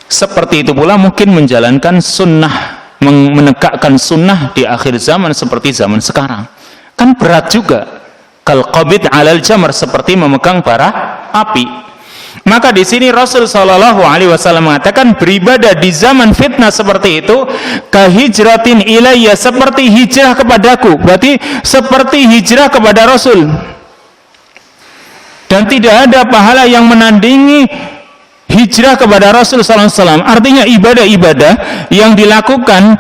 Speaker 2: Seperti itu pula mungkin menjalankan sunnah, menegakkan sunnah di akhir zaman seperti zaman sekarang. Kan berat juga. Kal-qabid 'alal jamr, seperti memegang bara api. Maka di sini Rasul sallallahu alaihi wasallam mengatakan beribadah di zaman fitnah seperti itu kahijratin ilayya, seperti hijrah kepadaku. Berarti seperti hijrah kepada Rasul. Dan tidak ada pahala yang menandingi hijrah kepada Rasul sallallahu alaihi wasallam. Artinya ibadah-ibadah yang dilakukan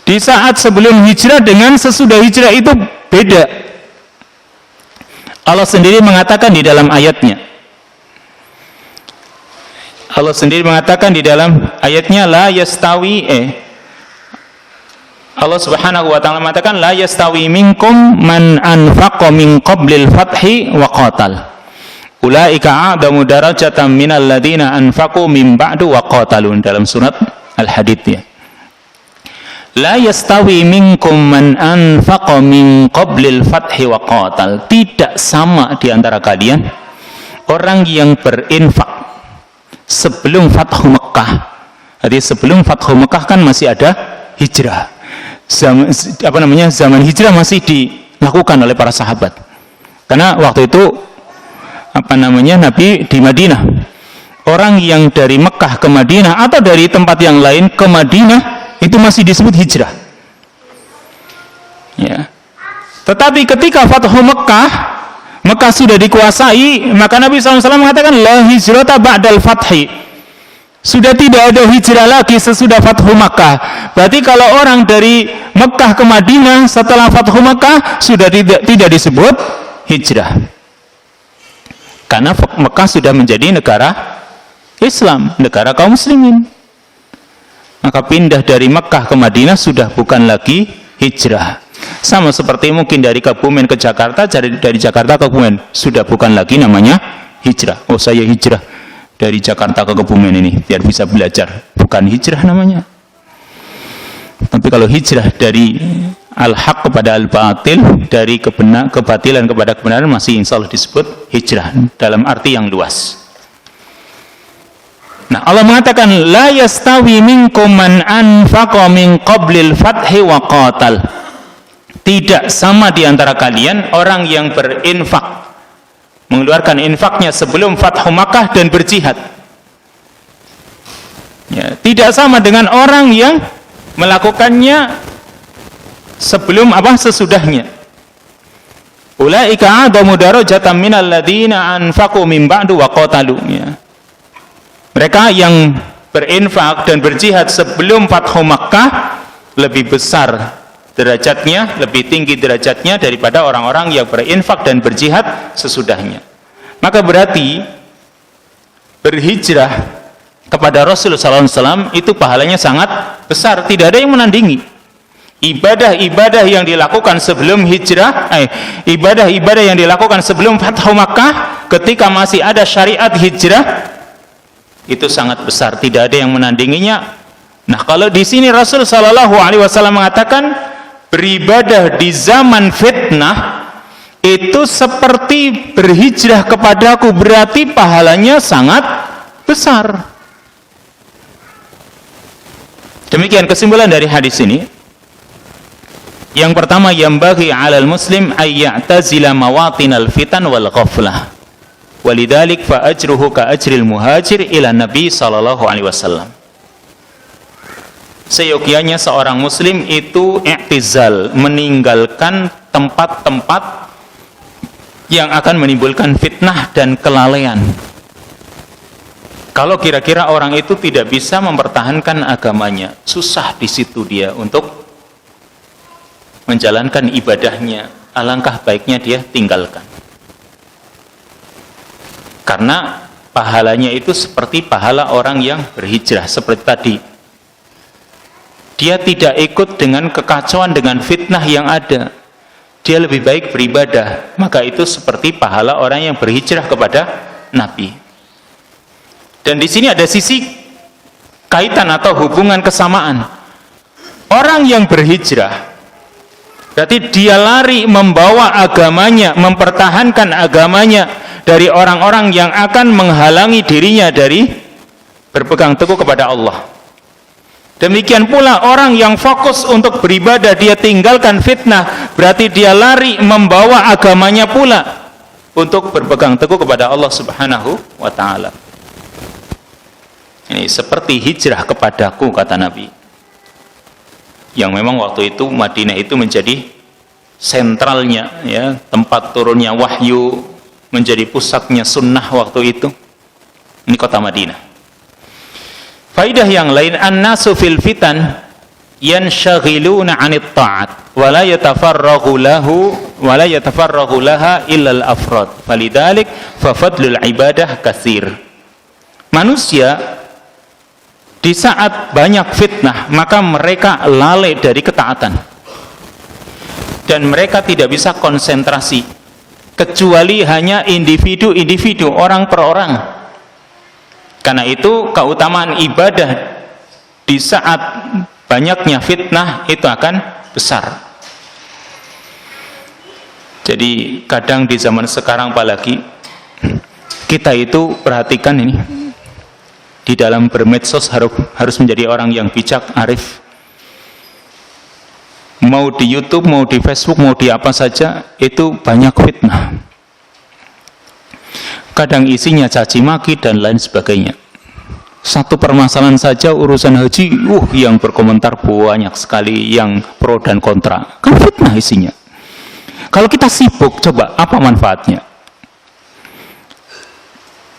Speaker 2: di saat sebelum hijrah dengan sesudah hijrah itu beda. Allah sendiri mengatakan di dalam ayatnya. Allah sendiri mengatakan di dalam ayatnya la yastawi Allah Subhanahu wa taala mengatakan la yastawi minkum man anfaqa min qablil fathi wa qatal. Ulaika a'damu darajatan minal ladzina anfaqu min ba'du wa qatalun, dalam surat Al-Hadid ya. La yastawi minkum man anfaqa min qablil fathi wa qatal. Tidak sama di antara kalian orang yang berinfak sebelum Fathu Mekah. Jadi sebelum Fathu Mekah kan masih ada hijrah. Zaman hijrah masih dilakukan oleh para sahabat. Karena waktu itu Nabi di Madinah. Orang yang dari Mekah ke Madinah atau dari tempat yang lain ke Madinah itu masih disebut hijrah. Ya. Tetapi ketika Fathu Mekah sudah dikuasai, maka Nabi SAW mengatakan la hijrata ba'dal fathi. Sudah tidak ada hijrah lagi sesudah Fathu Mekah. Berarti kalau orang dari Mekah ke Madinah setelah Fathu Mekah sudah tidak disebut hijrah. Karena Mekah sudah menjadi negara Islam, negara kaum muslimin. Maka pindah dari Mekah ke Madinah sudah bukan lagi hijrah. Sama seperti mungkin dari Kebumen ke Jakarta, dari Jakarta ke Kebumen sudah bukan lagi namanya hijrah. Oh, saya hijrah dari Jakarta ke Kebumen ini biar bisa belajar. Bukan hijrah namanya. Tapi kalau hijrah dari al-haq kepada al-batil, dari kebatilan kepada kebenaran, masih insya Allah disebut hijrah dalam arti yang luas. Nah, Allah mengatakan la yastawi minkum man anfaqa min qablil fathi wa qatal. Tidak sama di antara kalian orang yang berinfak, mengeluarkan infaknya sebelum Fathu Makkah dan berjihad. Ya, tidak sama dengan orang yang melakukannya sebelum sesudahnya. Ulaika a'damu darajatan minal ladzina anfaqu min ba'du wa qatalu. Ya. Mereka yang berinfak dan berjihad sebelum Fathu Makkah lebih besar derajatnya, lebih tinggi derajatnya daripada orang-orang yang berinfak dan berjihad sesudahnya. Maka berarti berhijrah kepada Rasulullah SAW itu pahalanya sangat besar, tidak ada yang menandingi. Ibadah-ibadah yang dilakukan sebelum hijrah, ibadah-ibadah yang dilakukan sebelum Fathu Makkah ketika masih ada syariat hijrah itu sangat besar, tidak ada yang menandinginya. Nah, kalau di sini Rasul Shallallahu Alaihi Wasallam mengatakan beribadah di zaman fitnah itu seperti berhijrah kepadaku, berarti pahalanya sangat besar. Demikian kesimpulan dari hadis ini. Yang pertama, yambaghi 'alal muslim ay ya'tazila mawatinal fitan wal ghaflah. Walidalik fa ajruhu ka ajril muhajir ila Nabi sallallahu alaihi wasallam. Seyogianya seorang muslim itu i'tizal, meninggalkan tempat-tempat yang akan menimbulkan fitnah dan kelalaian. Kalau kira-kira orang itu tidak bisa mempertahankan agamanya, susah di situ dia untuk menjalankan ibadahnya, alangkah baiknya dia tinggalkan. Karena pahalanya itu seperti pahala orang yang berhijrah, seperti tadi. Dia tidak ikut dengan kekacauan, dengan fitnah yang ada. Dia lebih baik beribadah, maka itu seperti pahala orang yang berhijrah kepada Nabi. Dan di sini ada sisi kaitan atau hubungan kesamaan. Orang yang berhijrah berarti dia lari membawa agamanya, mempertahankan agamanya dari orang-orang yang akan menghalangi dirinya dari berpegang teguh kepada Allah. Demikian pula orang yang fokus untuk beribadah, dia tinggalkan fitnah, berarti dia lari membawa agamanya pula untuk berpegang teguh kepada Allah Subhanahu wa ta'ala. Ini seperti hijrah kepadaku, kata Nabi. Yang memang waktu itu Madinah itu menjadi sentralnya, ya, tempat turunnya wahyu, menjadi pusatnya sunnah waktu itu. Ini kota Madinah. Faidah yang lain, an-nasu fil fitan yanshaghiluna 'anit ta'at wa la yatafarraghu laha illa al-afrad. Falidzalik fa fadlul ibadah katsir. Manusia di saat banyak fitnah, maka mereka lalai dari ketaatan. Dan mereka tidak bisa konsentrasi, kecuali hanya individu-individu, orang per orang. Karena itu keutamaan ibadah di saat banyaknya fitnah itu akan besar. Jadi kadang di zaman sekarang apalagi, kita itu perhatikan ini, di dalam bermedsos harus menjadi orang yang bijak, arif. Mau di YouTube, mau di Facebook, mau di apa saja, itu banyak fitnah. Kadang isinya caci maki dan lain sebagainya. Satu permasalahan saja, urusan haji, yang berkomentar banyak sekali, yang pro dan kontra. Kan fitnah isinya. Kalau kita sibuk, coba apa manfaatnya?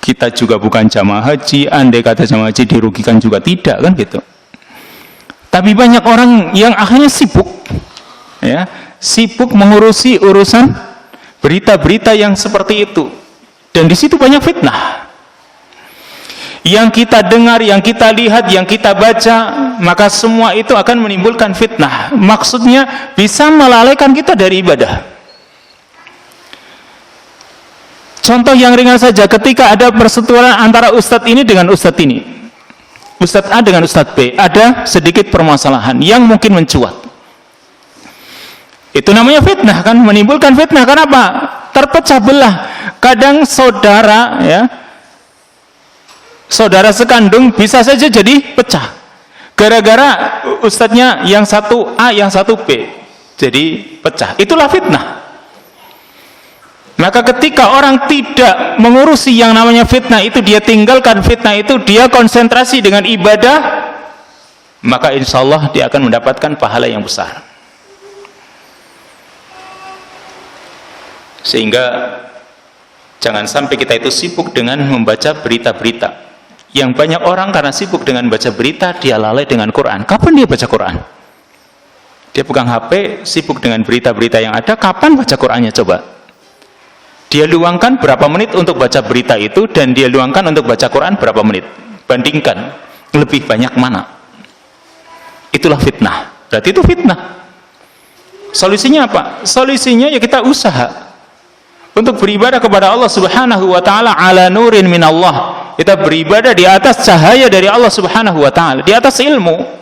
Speaker 2: Kita juga bukan jamaah haji, andai kata jamaah haji dirugikan juga tidak, kan gitu. Tapi banyak orang yang akhirnya sibuk, ya, sibuk mengurusi urusan berita-berita yang seperti itu, dan di situ banyak fitnah. Yang kita dengar, yang kita lihat, yang kita baca, maka semua itu akan menimbulkan fitnah. Maksudnya bisa melalaikan kita dari ibadah. Contoh yang ringan saja, ketika ada perseteruan antara ustadz ini dengan ustadz ini, ustadz A dengan ustadz B, ada sedikit permasalahan yang mungkin mencuat. Itu namanya fitnah, kan, menimbulkan fitnah. Kenapa? Terpecah belah. Kadang saudara, ya, saudara sekandung bisa saja jadi pecah gara-gara ustadznya yang satu A, yang satu B, jadi pecah. Itulah fitnah. Maka ketika orang tidak mengurusi yang namanya fitnah itu, dia tinggalkan fitnah itu, dia konsentrasi dengan ibadah, maka insya Allah dia akan mendapatkan pahala yang besar. Sehingga jangan sampai kita itu sibuk dengan membaca berita-berita. Yang banyak orang karena sibuk dengan baca berita, dia lalai dengan Quran. Kapan dia baca Quran? Dia pegang HP, sibuk dengan berita-berita yang ada, kapan baca Qurannya coba? Dia luangkan berapa menit untuk baca berita itu, dan dia luangkan untuk baca Quran berapa menit. Bandingkan, lebih banyak mana? Itulah fitnah. Berarti itu fitnah. Solusinya apa? Solusinya ya kita usaha untuk beribadah kepada Allah Subhanahu wa ta'ala ala nurin min Allah. Kita beribadah di atas cahaya dari Allah Subhanahu wa ta'ala, di atas ilmu.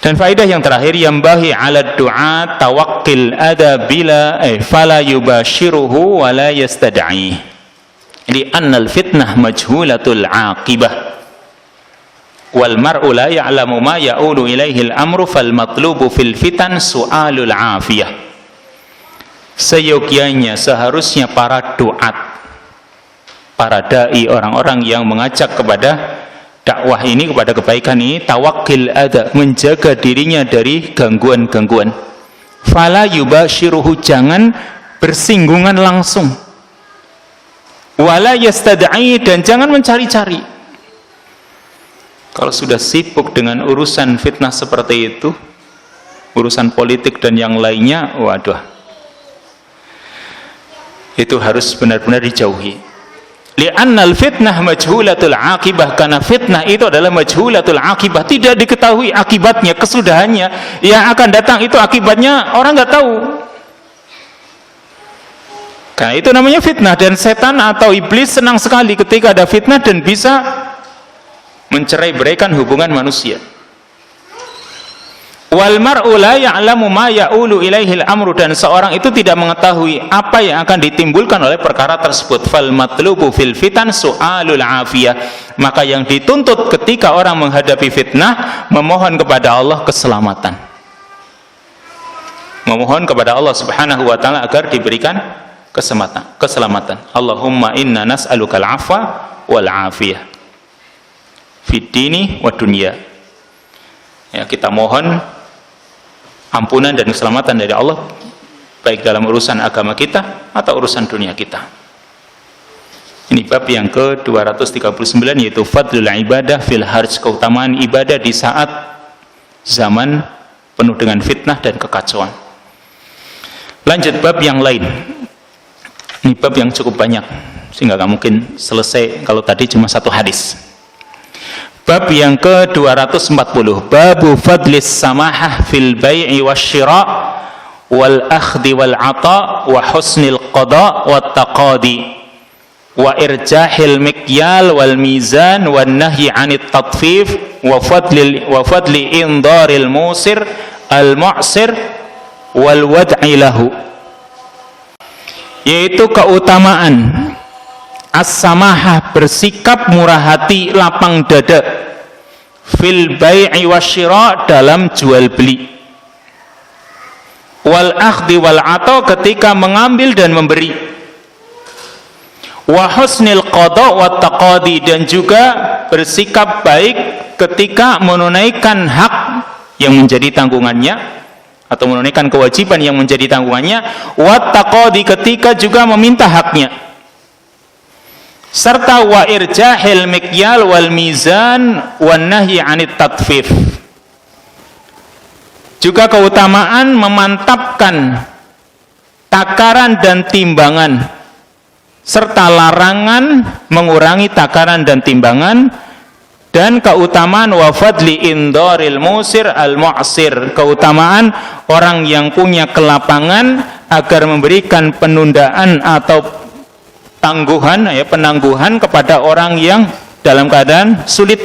Speaker 2: Dan faedah yang terakhir, yang bahi ala du'a tawakkil ada bila fala yubashiruhu wa la yastad'i li anna al fitnah majhulatul aqibah wal mar'u la ya'lamu ma ya'ulu ilaihi al amru fal matlubu fil fitan su'alul afiyah. Seyogianya, seharusnya para duat, para dai, orang-orang yang mengajak kepada dakwah ini, kepada kebaikan ini, tawakkil ada, menjaga dirinya dari gangguan-gangguan. Fala yubashiruhu, jangan bersinggungan langsung. wala yastad'i, dan jangan mencari-cari. Kalau sudah sibuk dengan urusan fitnah seperti itu, urusan politik dan yang lainnya, waduh, itu harus benar-benar dijauhi. Li'annal fitnah majhulatul aqibah, karena fitnah itu adalah majhulatul aqibah, tidak diketahui akibatnya, kesudahannya, yang akan datang itu akibatnya orang nggak tahu. Karena itu namanya fitnah, dan setan atau iblis senang sekali ketika ada fitnah dan bisa mencerai-beraikan hubungan manusia. Wal mar'u la ya'lamu ma ya'ulu ilaihil amru, dan seorang itu tidak mengetahui apa yang akan ditimbulkan oleh perkara tersebut. Fal matlubu fil fitan su'alul afiyah, maka yang dituntut ketika orang menghadapi fitnah, memohon kepada Allah keselamatan, memohon kepada Allah Subhanahu wa taala agar diberikan keselamatan. Allahumma inna nas'alukal afwa wal afiyah fid dini wad dunya. Ya, kita mohon ampunan dan keselamatan dari Allah, baik dalam urusan agama kita atau urusan dunia kita. Ini bab yang ke-239, yaitu fadlul ibadah fil harj, keutamaan ibadah di saat zaman penuh dengan fitnah dan kekacauan. Lanjut bab yang lain. Ini bab yang cukup banyak, sehingga nggak mungkin selesai kalau tadi cuma satu hadis. Bab yang ke-240, babu fadlis samahah fil bai'i wasyira' wal akhdi wal 'ata' wa husnil qada' wat taqadi wa irjahil mikyal wal mizan wan nahyi 'anit tatfif wa fadli indaril musir al mu'sir wal wad'i lahu, yaitu keutamaan as-samahah, bersikap murah hati, lapang dada, fil bai'i wasyira', dalam jual beli, wal akhdi wal 'ata', ketika mengambil dan memberi, wa husnil qada' wat taqadi, dan juga bersikap baik ketika menunaikan hak yang menjadi tanggungannya atau menunaikan kewajiban yang menjadi tanggungannya, wat taqadi, ketika juga meminta haknya, serta wa irjahil mikyal wal mizan wan nahyi 'anit tatfif, juga keutamaan memantapkan takaran dan timbangan, serta larangan mengurangi takaran dan timbangan, dan keutamaan wa fadli indaril musir al mu'sir, keutamaan orang yang punya kelapangan agar memberikan penundaan atau tangguhan, ya, penangguhan kepada orang yang dalam keadaan sulit,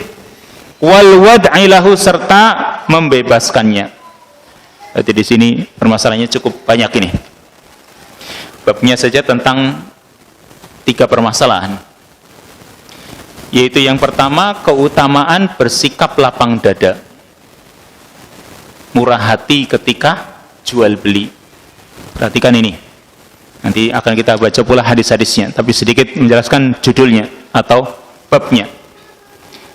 Speaker 2: wal wad'i lahu, serta membebaskannya. Jadi di sini permasalahannya cukup banyak ini. Babnya saja tentang 3 permasalahan. Yaitu yang pertama, keutamaan bersikap lapang dada, murah hati ketika jual beli. Perhatikan ini. Nanti akan kita baca pula hadis-hadisnya, tapi sedikit menjelaskan judulnya atau babnya.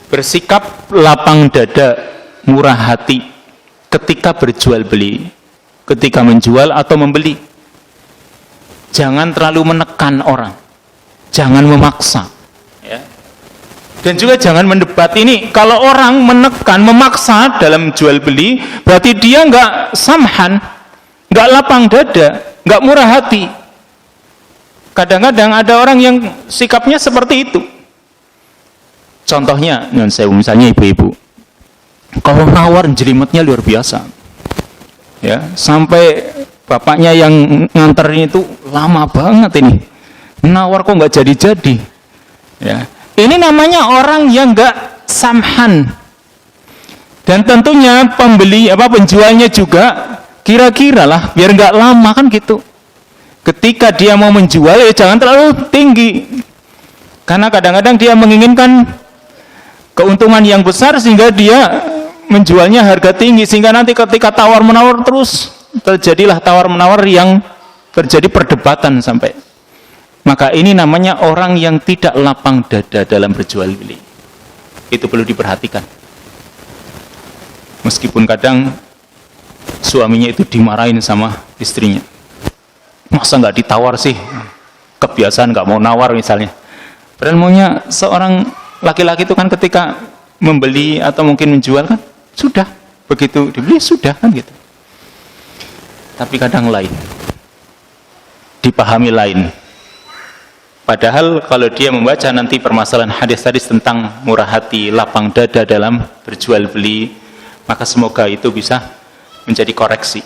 Speaker 2: Bersikap lapang dada, murah hati ketika berjual beli, ketika menjual atau membeli. Jangan terlalu menekan orang, jangan memaksa, ya. Dan juga jangan mendebat. Ini kalau orang menekan, memaksa dalam jual beli, berarti dia nggak samhan, nggak lapang dada, nggak murah hati. Kadang-kadang ada orang yang sikapnya seperti itu. Contohnya, misalnya ibu-ibu, kalau nawar jelimetnya luar biasa, ya, sampai bapaknya yang nganterin itu lama banget ini, nawar kok nggak jadi-jadi, ya. Ini namanya orang yang nggak samhan. Dan tentunya penjualnya juga kira-kira lah, biar nggak lama kan gitu. Ketika dia mau menjual, ya jangan terlalu tinggi, karena kadang-kadang dia menginginkan keuntungan yang besar sehingga dia menjualnya harga tinggi, sehingga nanti ketika tawar-menawar terus terjadilah tawar-menawar yang terjadi perdebatan sampai. Maka ini namanya orang yang tidak lapang dada dalam berjual beli. Itu perlu diperhatikan. Meskipun kadang suaminya itu dimarahin sama istrinya, masa nggak ditawar sih, kebiasaan nggak mau nawar misalnya, Padahal maunya seorang laki-laki itu kan ketika membeli atau mungkin menjual kan sudah, begitu dibeli sudah kan gitu. Tapi kadang lain, dipahami lain. Padahal kalau dia membaca nanti permasalahan hadis-hadis tentang murah hati, lapang dada dalam berjual beli, maka semoga itu bisa menjadi koreksi.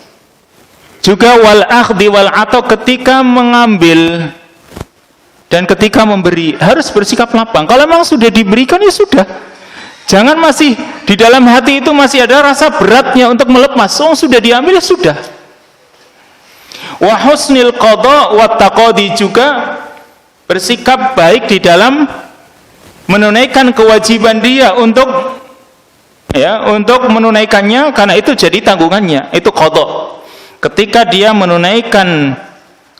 Speaker 2: Juga wal akhdi wal ato, ketika mengambil dan ketika memberi harus bersikap lapang. Kalau memang sudah diberikan ya sudah. Jangan masih di dalam hati itu masih ada rasa beratnya untuk melepas. Sudah diambil ya sudah. Wa husnil qada wa taqadi, juga bersikap baik di dalam menunaikan kewajiban dia untuk menunaikannya, karena itu jadi tanggungannya, itu qada. Ketika dia menunaikan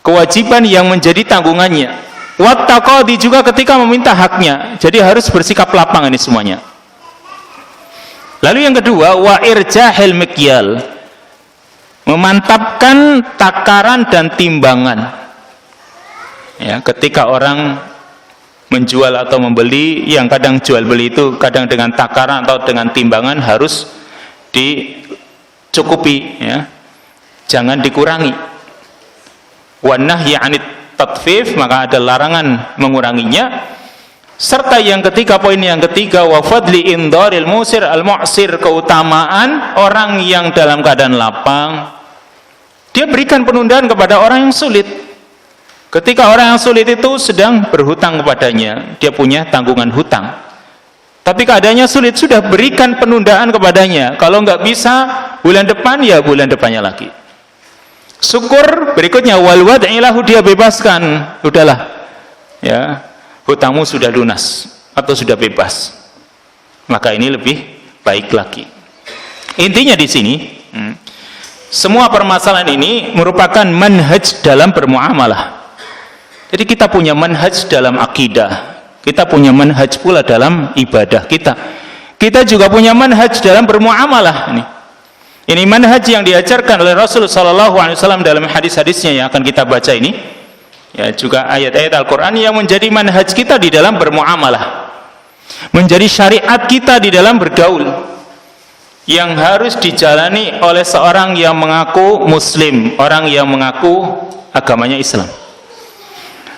Speaker 2: kewajiban yang menjadi tanggungannya. Wa taqadi, juga ketika meminta haknya. Jadi harus bersikap lapang ini semuanya. Lalu yang kedua, wa irjahil mikyal, memantapkan takaran dan timbangan. Ya, ketika orang menjual atau membeli, yang kadang jual beli itu kadang dengan takaran atau dengan timbangan harus dicukupi, ya. Jangan dikurangi. Wa nahyi 'anit tatfif, maka ada larangan menguranginya. Serta yang ketiga, poin yang ketiga, wa fadli indharil musir al mu'sir, keutamaan orang yang dalam keadaan lapang dia berikan penundaan kepada orang yang sulit. Ketika orang yang sulit itu sedang berhutang kepadanya, dia punya tanggungan hutang, tapi keadaannya sulit, sudah berikan penundaan kepadanya. Kalau nggak bisa bulan depan, ya bulan depannya lagi. Syukur berikutnya, wal wad'ilahu, dia bebaskan, udahlah ya, hutangmu sudah lunas atau sudah bebas, maka ini lebih baik lagi. Intinya di sini, semua permasalahan ini merupakan manhaj dalam bermuamalah. Jadi kita punya manhaj dalam akidah, kita punya manhaj pula dalam ibadah kita. Kita juga punya manhaj dalam bermuamalah. Ini manhaj yang diajarkan oleh Rasul sallallahu alaihi wasallam dalam hadis-hadisnya yang akan kita baca ini. Ya, juga ayat-ayat Al-Qur'an yang menjadi manhaj kita di dalam bermuamalah. Menjadi syariat kita di dalam bergaul, yang harus dijalani oleh seorang yang mengaku muslim, orang yang mengaku agamanya Islam.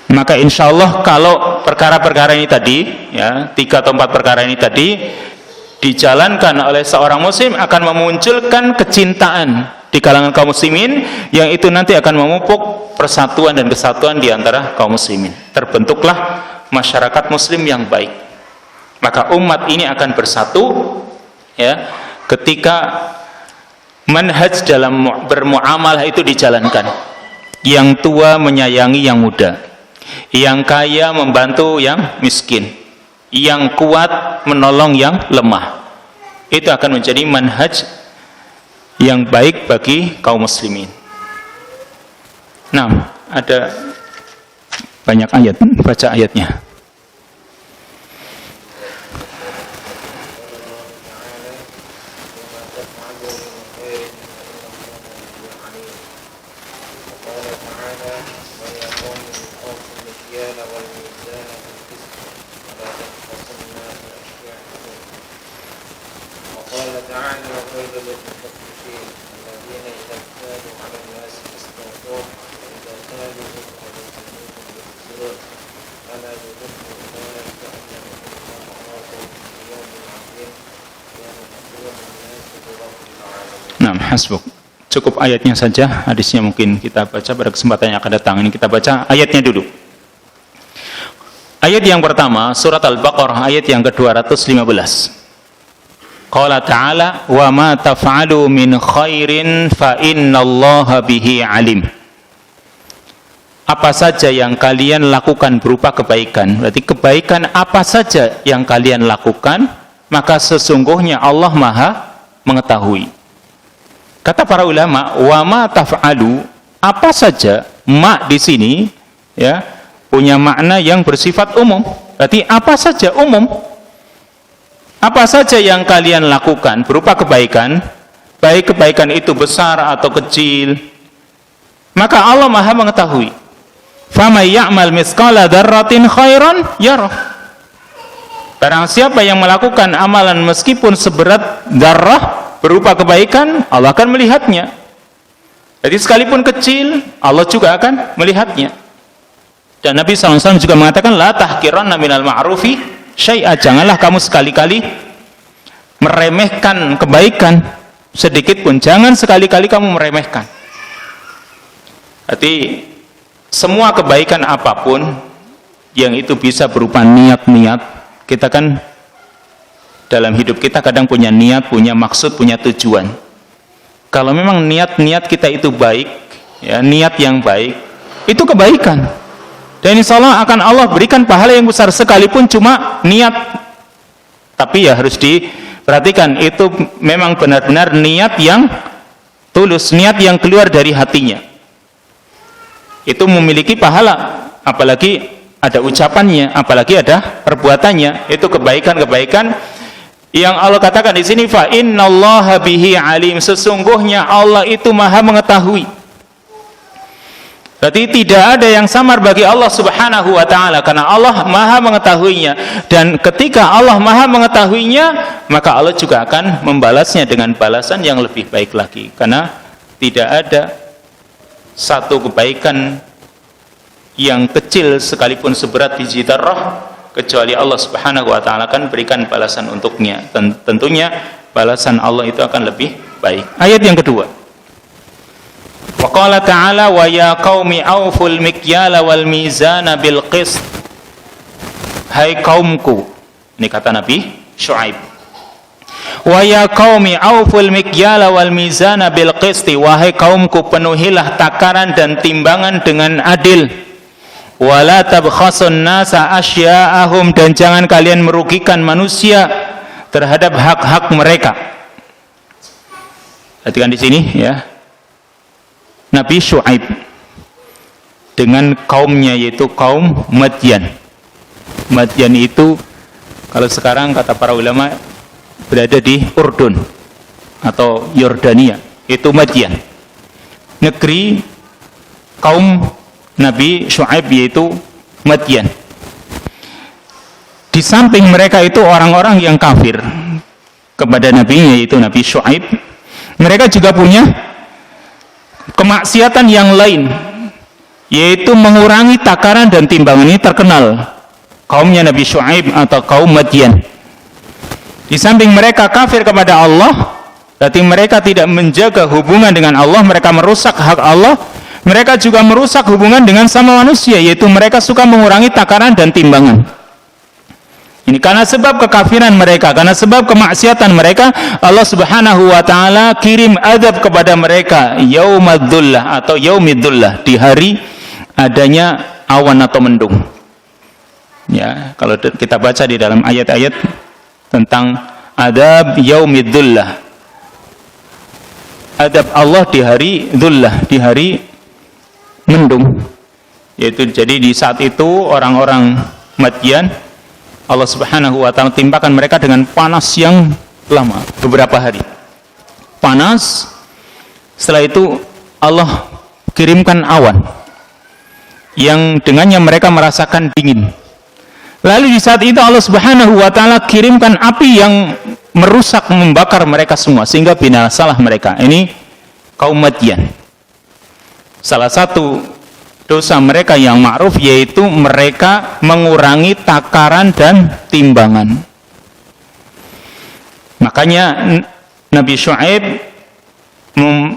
Speaker 2: Maka insya Allah kalau perkara-perkara ini tadi, ya, 3 atau 4 perkara ini tadi dijalankan oleh seorang muslim, akan memunculkan kecintaan di kalangan kaum muslimin, yang itu nanti akan memupuk persatuan dan kesatuan di antara kaum muslimin. Terbentuklah masyarakat muslim yang baik. Maka umat ini akan bersatu, ya, ketika manhaj dalam bermuamalah itu dijalankan. Yang tua menyayangi yang muda, yang kaya membantu yang miskin, yang kuat menolong yang lemah. Itu akan menjadi manhaj yang baik bagi kaum muslimin. Nah, ada banyak ayat, baca ayatnya. Hasbuk. Cukup ayatnya saja, hadisnya mungkin kita baca pada kesempatan yang akan datang. Ini kita baca ayatnya dulu. Ayat yang pertama, surat Al-Baqarah, ayat yang ke-215. Qala ta'ala, wa ma taf'alu min khairin fa innallaha bihi alim. Apa saja yang kalian lakukan berupa kebaikan, berarti kebaikan apa saja yang kalian lakukan, maka sesungguhnya Allah Maha mengetahui. Kata para ulama, wa ma taf'alu, apa saja, ma di sini ya punya makna yang bersifat umum. Berarti apa saja umum. Apa saja yang kalian lakukan berupa kebaikan, baik kebaikan itu besar atau kecil, maka Allah Maha mengetahui. Faman ya'mal mithqala dzarratin khairan yarah. Barang siapa yang melakukan amalan meskipun seberat dzarrah berupa kebaikan, Allah akan melihatnya. Jadi sekalipun kecil, Allah juga akan melihatnya. Dan Nabi SAW juga mengatakan, la tahqiranna minal ma'rufi syai'a. Janganlah kamu sekali-kali meremehkan kebaikan sedikit pun. Jangan sekali-kali kamu meremehkan. Berarti semua kebaikan apapun yang itu bisa berupa niat-niat. Kita kan dalam hidup kita kadang punya niat, punya maksud, punya tujuan. Kalau memang niat-niat kita itu baik, ya, niat yang baik, itu kebaikan. Dan insya Allah akan Allah berikan pahala yang besar sekalipun cuma niat. Tapi ya harus diperhatikan, itu memang benar-benar niat yang tulus, niat yang keluar dari hatinya. Itu memiliki pahala, apalagi ada ucapannya, apalagi ada perbuatannya. Itu kebaikan-kebaikan yang Allah katakan di sini, fa innallaha bihi alim. Sesungguhnya Allah itu Maha mengetahui. Berarti tidak ada yang samar bagi Allah Subhanahu wa taala, karena Allah Maha mengetahuinya. Dan ketika Allah Maha mengetahuinya, maka Allah juga akan membalasnya dengan balasan yang lebih baik lagi. Karena tidak ada satu kebaikan yang kecil sekalipun seberat biji dzarrah kecuali Allah Subhanahu wa taala akan berikan balasan untuknya. Tentunya balasan Allah itu akan lebih baik. Ayat yang kedua. Wa qala ta'ala wa ya qaumi auful mikyala wal mizana bil qist. Hai kaumku, ini kata Nabi Syuaib. Wa ya qaumi auful mikyala wal mizana bil qist. Wahai kaumku, penuhilah takaran dan timbangan dengan adil. Wala tabkhasun nasa asya'ahum. Dan jangan kalian merugikan manusia terhadap hak-hak mereka. Perhatikan di sini ya. Nabi Syuaib dengan kaumnya, yaitu kaum Madyan. Madyan itu kalau sekarang kata para ulama berada di Urdun atau Yordania. Itu Madyan, negeri kaum Nabi Syuaib, yaitu Madyan. Di samping mereka itu orang-orang yang kafir kepada nabinya, yaitu Nabi Syuaib, mereka juga punya kemaksiatan yang lain, yaitu mengurangi takaran dan timbangan. Ini terkenal kaumnya Nabi Syuaib atau kaum Madyan. Di samping mereka kafir kepada Allah, berarti mereka tidak menjaga hubungan dengan Allah, mereka merusak hak Allah. Mereka juga merusak hubungan dengan sama manusia, yaitu mereka suka mengurangi takaran dan timbangan. Ini karena sebab kekafiran mereka, karena sebab kemaksiatan mereka, Allah Subhanahu wa taala kirim azab kepada mereka yaumadzullah atau yaumidzullah, di hari adanya awan atau mendung. Ya, kalau kita baca di dalam ayat-ayat tentang azab yaumidzullah, azab Allah di hari dzullah, di hari mendung. Yaitu jadi di saat itu orang-orang Madyan, Allah Subhanahu wa taala timpakan mereka dengan panas yang lama, beberapa hari. Panas. Setelah itu Allah kirimkan awan yang dengannya mereka merasakan dingin. Lalu di saat itu Allah Subhanahu wa taala kirimkan api yang merusak, membakar mereka semua sehingga binasalah mereka. Ini kaum Madyan. Salah satu dosa mereka yang ma'ruf yaitu mereka mengurangi takaran dan timbangan. Makanya Nabi Syuaib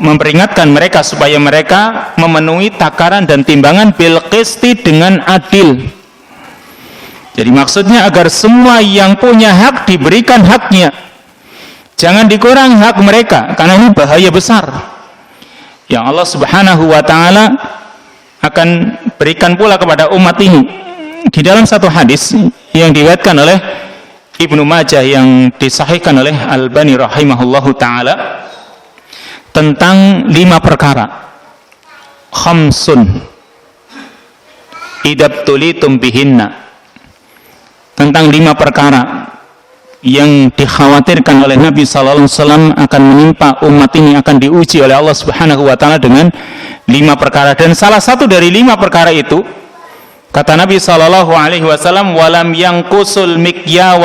Speaker 2: memperingatkan mereka supaya mereka memenuhi takaran dan timbangan bil qisti, dengan adil. Jadi maksudnya agar semua yang punya hak diberikan haknya. Jangan dikurang hak mereka, karena ini bahaya besar yang Allah Subhanahu wa taala akan berikan pula kepada umat ini. Di dalam satu hadis yang diriwayatkan oleh Ibnu Majah yang disahihkan oleh Albani rahimahullahu taala tentang 5 perkara. Khamsun idabtulitum bihinna, tentang 5 perkara yang dikhawatirkan oleh Nabi sallallahu alaihi wasallam akan menimpa umat ini, akan diuji oleh Allah Subhanahu wa taala dengan 5 perkara. Dan salah satu dari 5 perkara itu Kata Nabi sallallahu alaihi wasallam, "Walam yanqusul al-mikyal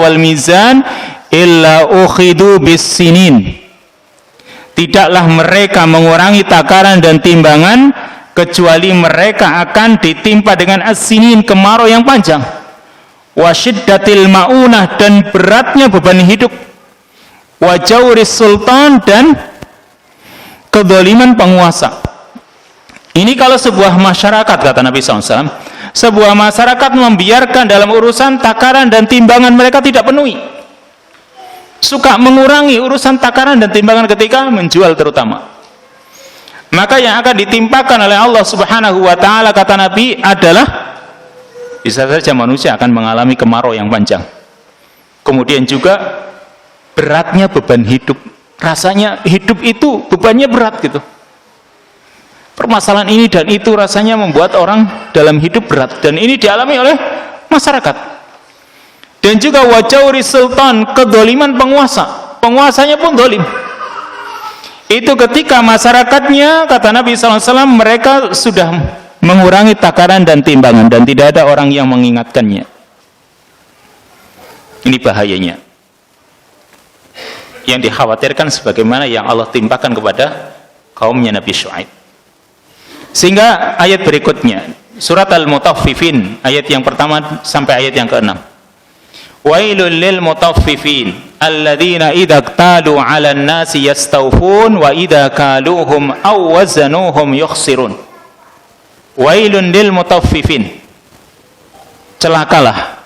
Speaker 2: wal mizan illa ukhidu bis-sinin." Tidaklah mereka mengurangi takaran dan timbangan kecuali mereka akan ditimpa dengan as-sinin, kemarau yang panjang. Wa syiddatil maunah, dan beratnya beban hidup. Wa jawris sultan, dan kedzaliman penguasa. Ini kalau sebuah masyarakat, kata Nabi SAW, sebuah masyarakat membiarkan dalam urusan takaran dan timbangan mereka tidak penuhi, suka mengurangi urusan takaran dan timbangan ketika menjual terutama, maka yang akan ditimpakan oleh Allah Subhanahu wa ta'ala, kata Nabi, adalah bisa saja manusia akan mengalami kemarau yang panjang, kemudian juga beratnya beban hidup. Rasanya hidup itu bebannya berat gitu. Permasalahan ini dan itu rasanya membuat orang dalam hidup berat, dan ini dialami oleh masyarakat. Dan juga wajauri sultan, kedoliman penguasa, penguasanya pun dolim. Itu ketika masyarakatnya, kata Nabi SAW, mereka sudah mengurangi takaran dan timbangan dan tidak ada orang yang mengingatkannya. Ini bahayanya yang dikhawatirkan, sebagaimana yang Allah timpakan kepada kaumnya Nabi Syuaib. Sehingga ayat berikutnya, surat Al-Mutaffifin, ayat yang pertama sampai ayat yang ke-6. Wailul lil mutaffifin alladzina idza qtalu 'alan nasi yastawfun wa idza kaluhum aw wazanuhum yukhsirun. Wailun lil mutaffifin. Celakalah,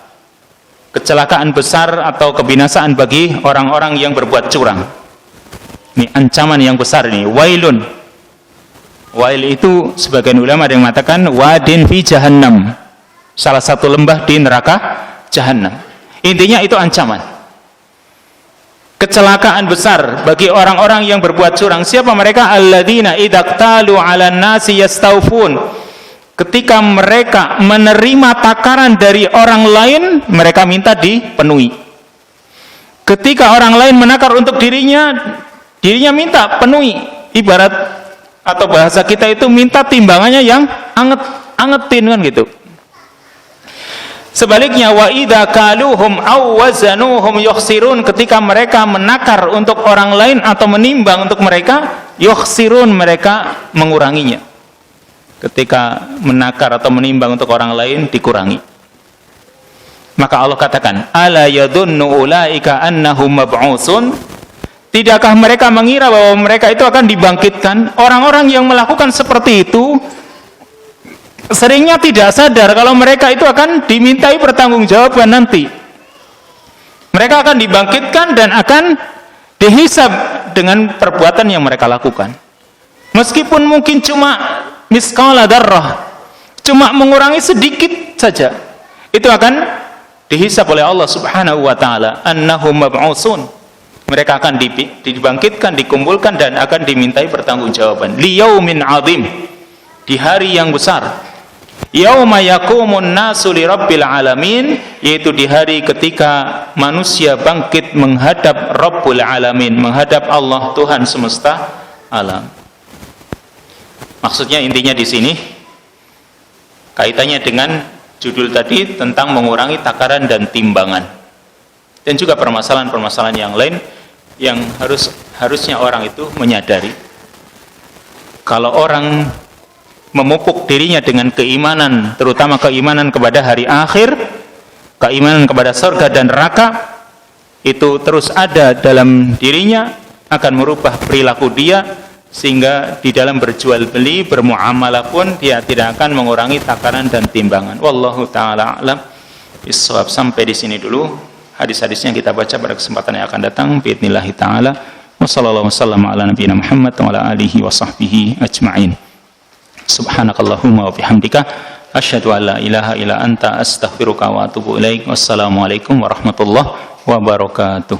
Speaker 2: kecelakaan besar atau kebinasaan bagi orang-orang yang berbuat curang. Ini ancaman yang besar ini, wailun. Wail itu sebagian ulama ada yang mengatakan wadin fi jahannam, salah satu lembah di neraka jahannam. Intinya itu ancaman, kecelakaan besar bagi orang-orang yang berbuat curang. Siapa mereka? Alladzina idza qtalu 'alan nasi yastawfun. Ketika mereka menerima takaran dari orang lain, mereka minta dipenuhi. Ketika orang lain menakar untuk dirinya minta penuhi. Ibarat atau bahasa kita itu minta timbangannya yang angetin kan gitu. Sebaliknya, wa idza kaluhum aw wazanuhum yukhsirun, ketika mereka menakar untuk orang lain atau menimbang untuk mereka, yukhsirun, mereka menguranginya. Ketika menakar atau menimbang untuk orang lain, dikurangi. Maka Allah katakan, ala yadunnu ulaika annahum mab'utsun. Tidakkah mereka mengira bahwa mereka itu akan dibangkitkan? Orang-orang yang melakukan seperti itu seringnya tidak sadar kalau mereka itu akan dimintai pertanggungjawaban nanti. Mereka akan dibangkitkan dan akan dihisab dengan perbuatan yang mereka lakukan. Meskipun mungkin cuma misqala dzarrah, cuma mengurangi sedikit saja, itu akan dihisab oleh Allah Subhanahu wa ta'ala. Annahum mab'utsun. Mereka akan dibangkitkan, dikumpulkan, dan akan dimintai pertanggungjawaban. Liyaumin azim, di hari yang besar. Yauma yaqumun nasu li rabbil alamin, yaitu di hari ketika manusia bangkit menghadap Rabbul Alamin, menghadap Allah Tuhan semesta alam. Maksudnya intinya di sini kaitannya dengan judul tadi tentang mengurangi takaran dan timbangan, dan juga permasalahan-permasalahan yang lain yang harusnya orang itu menyadari. Kalau orang memupuk dirinya dengan keimanan, terutama keimanan kepada hari akhir, keimanan kepada surga dan neraka, itu terus ada dalam dirinya, akan merubah perilaku dia, sehingga di dalam berjual beli, bermuamalah pun dia tidak akan mengurangi takaran dan timbangan. Wallahu ta'ala a'lam bissawab. Sampai di sini dulu hadis-hadisnya kita baca pada kesempatan yang akan datang biidznillah ta'ala. Wassallallahu wasallam ala nabiyina Muhammad wa ala alihi wa sahbihi ajma'in. Subhanakallahumma wa bihamdika asyhadu an la ilaha illa anta astaghfiruka wa atubu ilaik. Wassalamualaikum warahmatullahi wabarakatuh.